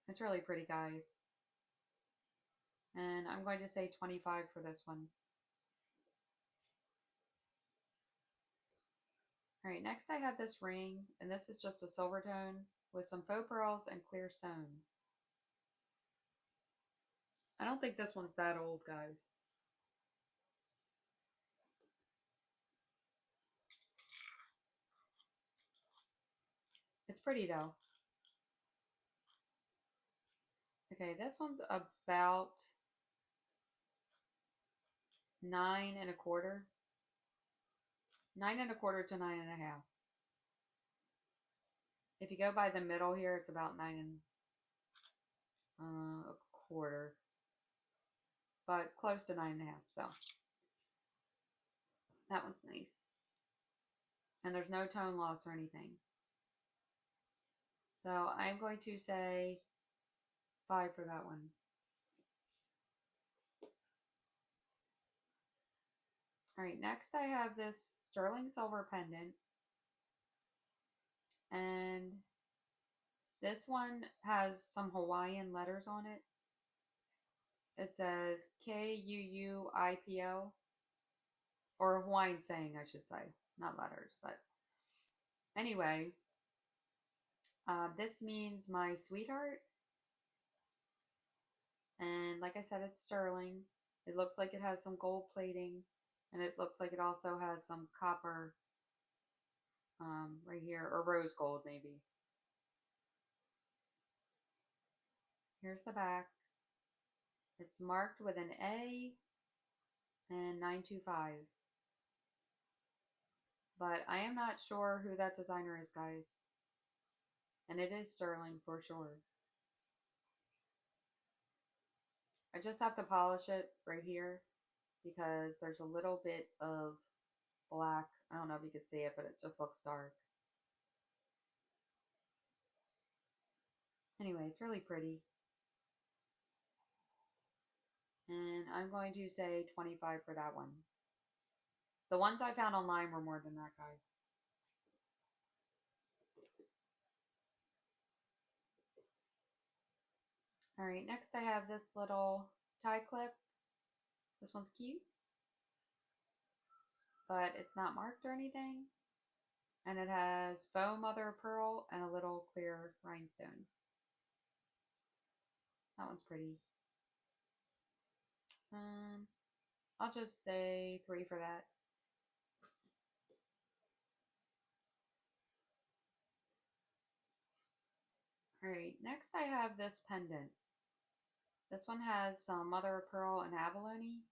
It's really pretty, guys. And I'm going to say 25 for this one. All right, next I have this ring, and this is just a silver tone with some faux pearls and clear stones. I don't think this one's that old, guys. It's pretty though. Okay, this one's about 9.25. 9.25 to 9.5. If you go by the middle here, it's about 9.25, but close to 9.5. So that one's nice, and there's no tone loss or anything. So I'm going to say 5 for that one. All right, next I have this sterling silver pendant, and this one has some Hawaiian letters on it. It says Kuuipo, or Hawaiian saying, I should say, not letters. But anyway, this means my sweetheart. And like I said, it's sterling. It looks like it has some gold plating, and it looks like it also has some copper right here, or rose gold maybe. Here's the back. It's marked with an A and 925. But I am not sure who that designer is, guys. And it is sterling for sure. I just have to polish it right here because there's a little bit of black. I don't know if you can see it, but it just looks dark. Anyway, it's really pretty. And I'm going to say 25 for that one. The ones I found online were more than that, guys. All right, next I have this little tie clip. This one's cute, but it's not marked or anything. And it has faux mother of pearl and a little clear rhinestone. That one's pretty. I'll just say 3 for that. All right, next I have this pendant. This one has some mother of pearl and abalone,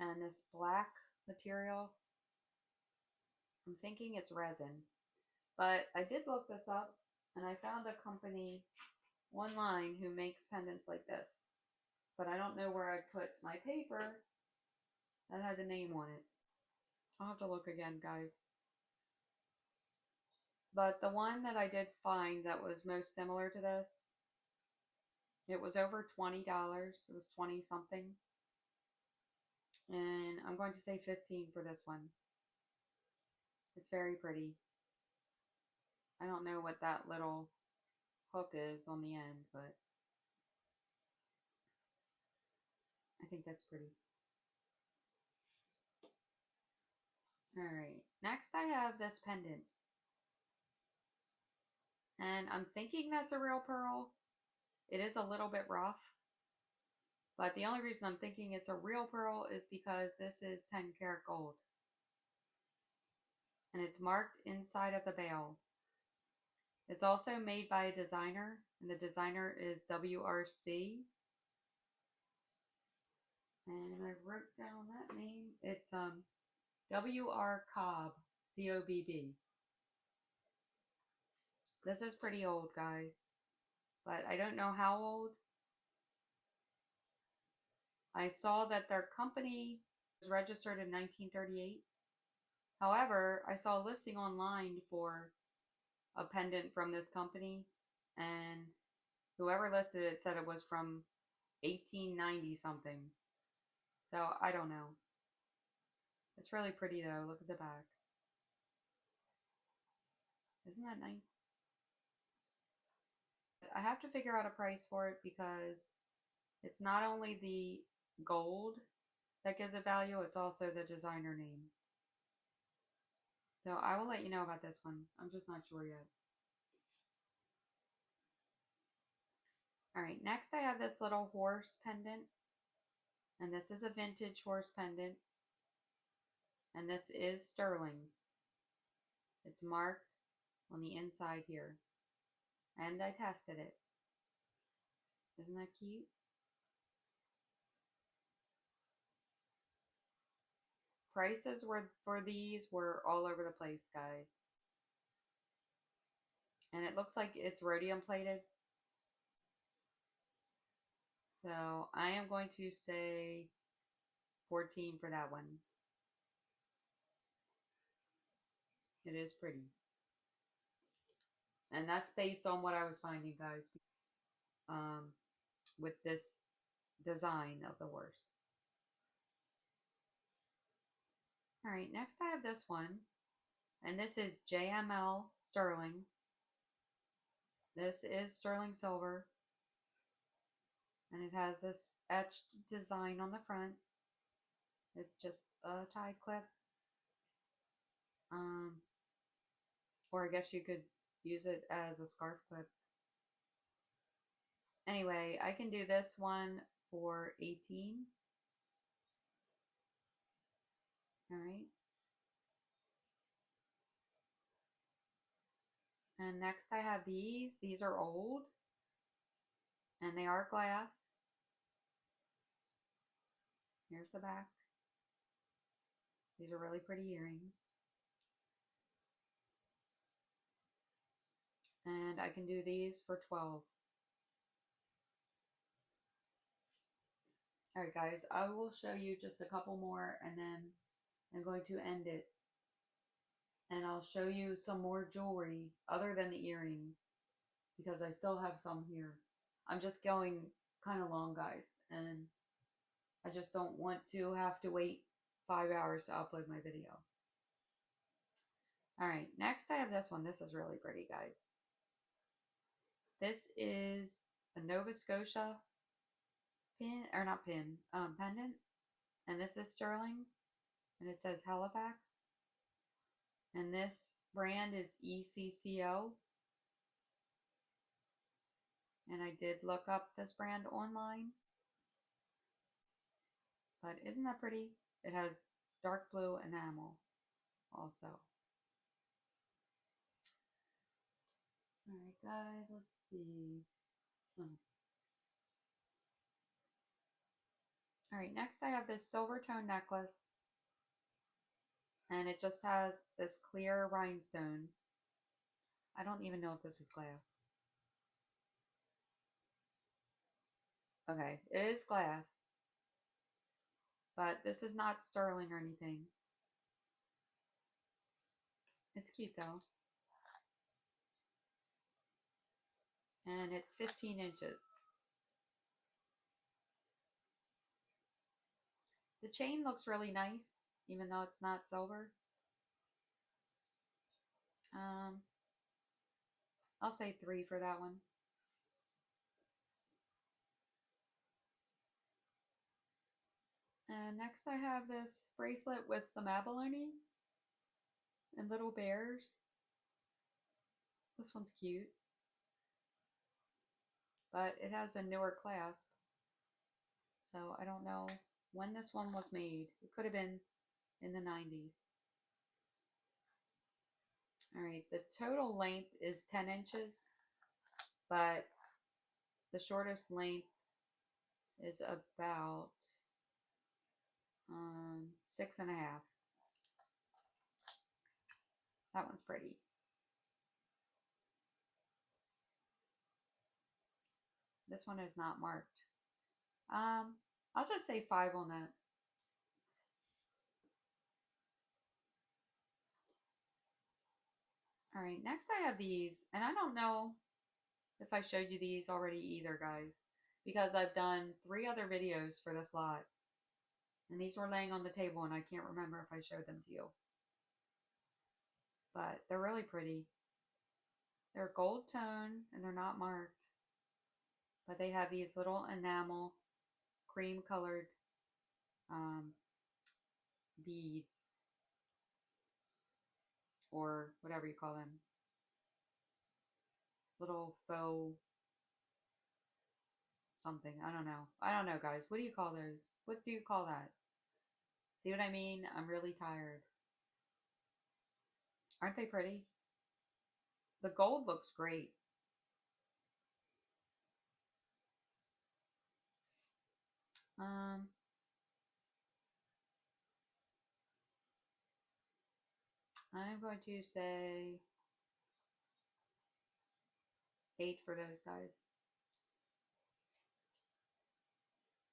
and this black material. I'm thinking it's resin. But I did look this up, and I found a company online who makes pendants like this. But I don't know where I put my paper that had the name on it. I'll have to look again, guys. But the one that I did find that was most similar to this, it was over $20. It was 20 something. And I'm going to say 15 for this one. It's very pretty. I don't know what that little hook is on the end, but I think that's pretty. Alright, next I have this pendant. And I'm thinking that's a real pearl. It is a little bit rough. But the only reason I'm thinking it's a real pearl is because this is 10 karat gold. And it's marked inside of the bail. It's also made by a designer, and the designer is WRC. And I wrote down that name. It's WR Cobb, COBB. This is pretty old, guys, but I don't know how old. I saw that their company was registered in 1938. However, I saw a listing online for a pendant from this company, and whoever listed it said it was from 1890 something. So I don't know. It's really pretty though. Look at the back. Isn't that nice? I have to figure out a price for it because it's not only the gold that gives it value, it's also the designer name. So I will let you know about this one. I'm just not sure yet. Alright, next I have this little horse pendant. And this is a vintage horse pendant. And this is sterling. It's marked on the inside here. And I tested it. Isn't that cute? Prices for these were all over the place, guys. And it looks like it's rhodium plated. So I am going to say 14 for that one. It is pretty. And that's based on what I was finding, guys, with this design of the horse. Alright, next I have this one. And this is JML Sterling. This is sterling silver. And it has this etched design on the front. It's just a tie clip. Or I guess you could use it as a scarf clip. Anyway, I can do this one for 18. Alright. And next I have these. These are old. And they are glass. Here's the back. These are really pretty earrings. And I can do these for 12. Alright guys, I will show you just a couple more and then I'm going to end it. And I'll show you some more jewelry other than the earrings because I still have some here. I'm just going kind of long, guys, and I just don't want to have to wait 5 hours to upload my video. Alright, next I have this one. This is really pretty, guys. This is a Nova Scotia pendant. And this is sterling. And it says Halifax. And this brand is ECCO. And I did look up this brand online. But isn't that pretty? It has dark blue enamel also. Alright guys, let's see. Alright, next I have this silver tone necklace. And it just has this clear rhinestone. I don't even know if this is glass. Okay, it is glass, but this is not sterling or anything. It's cute though. And it's 15 inches. The chain looks really nice, even though it's not silver. Um, I'll say 3 for that one. And next I have this bracelet with some abalone and little bears. This one's cute, but it has a newer clasp. So I don't know when this one was made. It could have been in the 90s. All right, the total length is 10 inches, but the shortest length is about 6.5. That one's pretty. This one is not marked. I'll just say 5 on that. All right, next I have these, and I don't know if I showed you these already either, guys, because I've done 3 other videos for this lot, and these were laying on the table, and I can't remember if I showed them to you. But they're really pretty. They're gold tone, and they're not marked, but they have these little enamel, cream-colored um, beads, or whatever you call them. Little faux something. I don't know. I don't know, guys. What do you call those? What do you call that? See what I mean? I'm really tired. Aren't they pretty? The gold looks great. Um, I'm going to say 8 for those guys.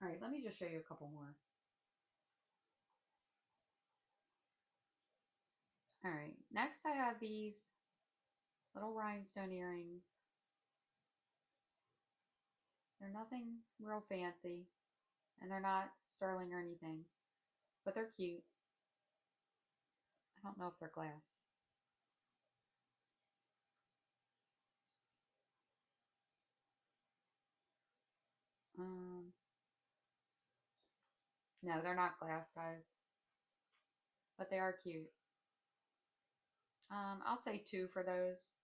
All right, let me just show you a couple more. All right, next I have these little rhinestone earrings. They're nothing real fancy, and they're not sterling or anything, but they're cute. I don't know if they're glass. Um, no, they're not glass, guys, but they are cute. I'll say 2 for those.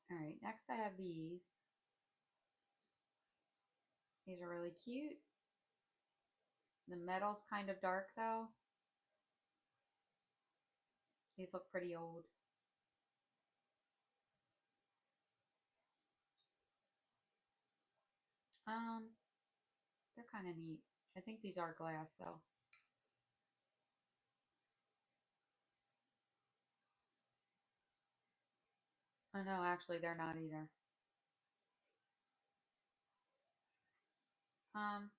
All right, next I have these. These are really cute. The metal's kind of dark though. These look pretty old. Um, they're kind of neat. I think these are glass though. Oh no, actually they're not either. Um,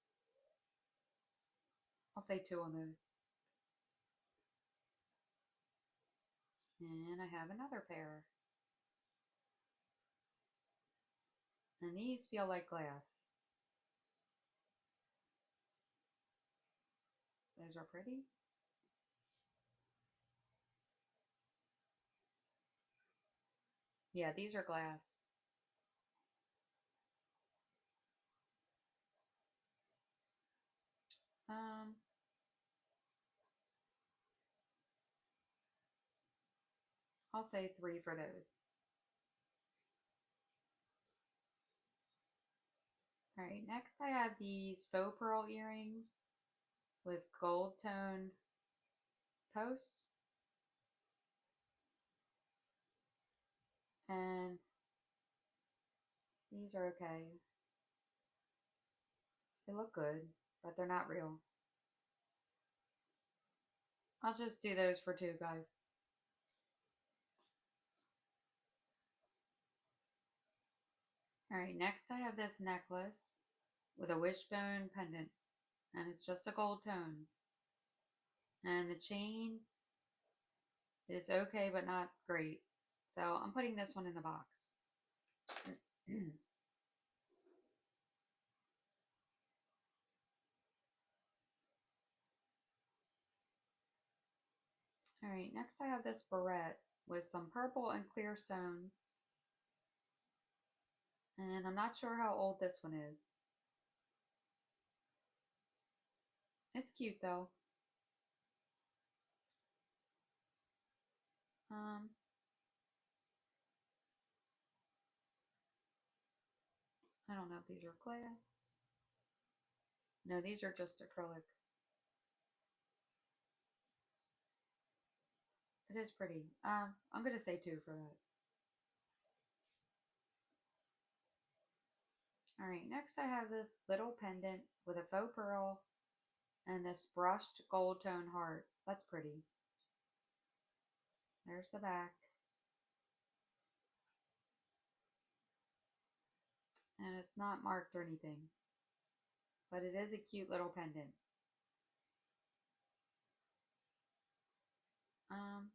I'll say 2 on those. And I have another pair. And these feel like glass. Those are pretty. Yeah, these are glass. Um, I'll say 3 for those. All right, next I have these faux pearl earrings with gold toned posts. And these are okay. They look good, but they're not real. I'll just do those for two, guys. Alright, next I have this necklace with a wishbone pendant, and it's just a gold tone. And the chain is okay, but not great. So I'm putting this one in the box. Alright, next I have this barrette with some purple and clear stones. And I'm not sure how old this one is. It's cute though. Um, I don't know if these are glass. No, these are just acrylic. It is pretty. I'm gonna say two for that. Alright, next I have this little pendant with a faux pearl and this brushed gold tone heart. That's pretty. There's the back. And it's not marked or anything. But it is a cute little pendant. Um,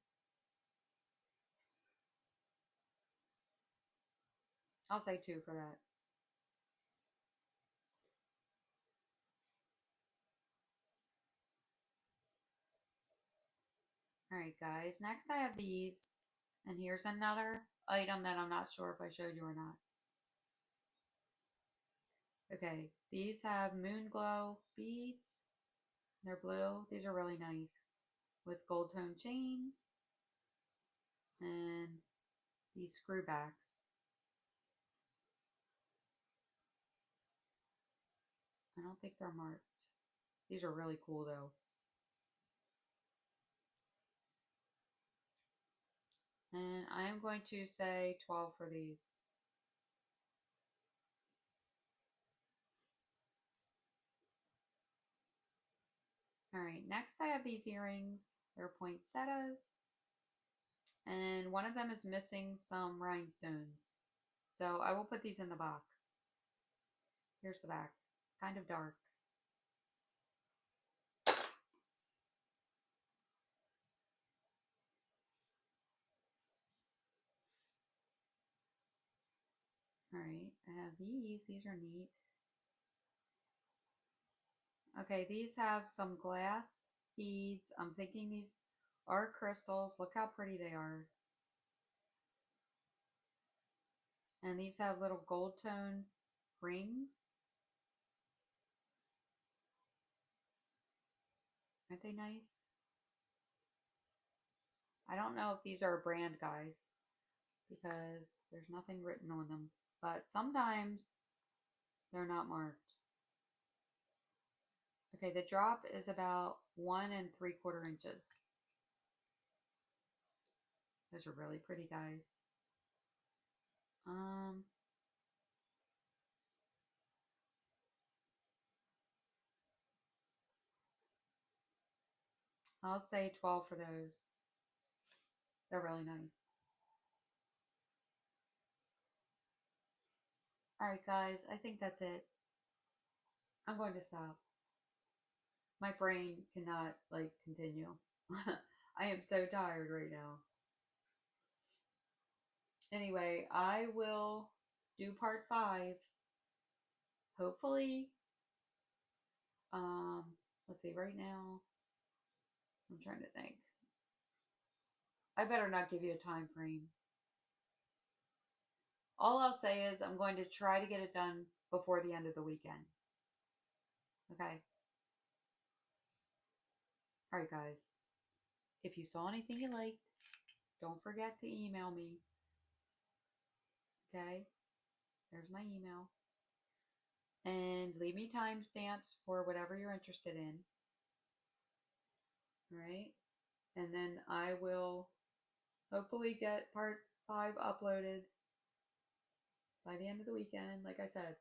I'll say two for that. Alright guys, next I have these. And here's another item that I'm not sure if I showed you or not. Okay, these have moon glow beads. They're blue. These are really nice. With gold tone chains. And these screw backs. I don't think they're marked. These are really cool though. And I am going to say 12 for these. Alright, next I have these earrings. They're poinsettias. And one of them is missing some rhinestones. So I will put these in the box. Here's the back. It's kind of dark. Alright, I have these. These are neat. Okay, these have some glass beads. I'm thinking these are crystals. Look how pretty they are. And these have little gold tone rings. Aren't they nice? I don't know if these are a brand, guys, because there's nothing written on them. But sometimes they're not marked. Okay, the drop is about 1 3/4 inches. Those are really pretty, guys. Um, I'll say 12 for those. They're really nice. Alright, guys, I think that's it. I'm going to stop. My brain cannot, like, continue. I am so tired right now. Anyway, I will do part 5. Hopefully, um, let's see, right now, I'm trying to think. I better not give you a time frame. All I'll say is I'm going to try to get it done before the end of the weekend. Okay? Alright, guys. If you saw anything you liked, don't forget to email me. Okay? There's my email. And leave me timestamps for whatever you're interested in. Alright? And then I will hopefully get part 5 uploaded by the end of the weekend, like I said.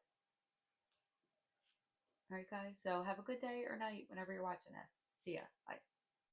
All right, guys. So have a good day or night whenever you're watching this. See ya. Bye.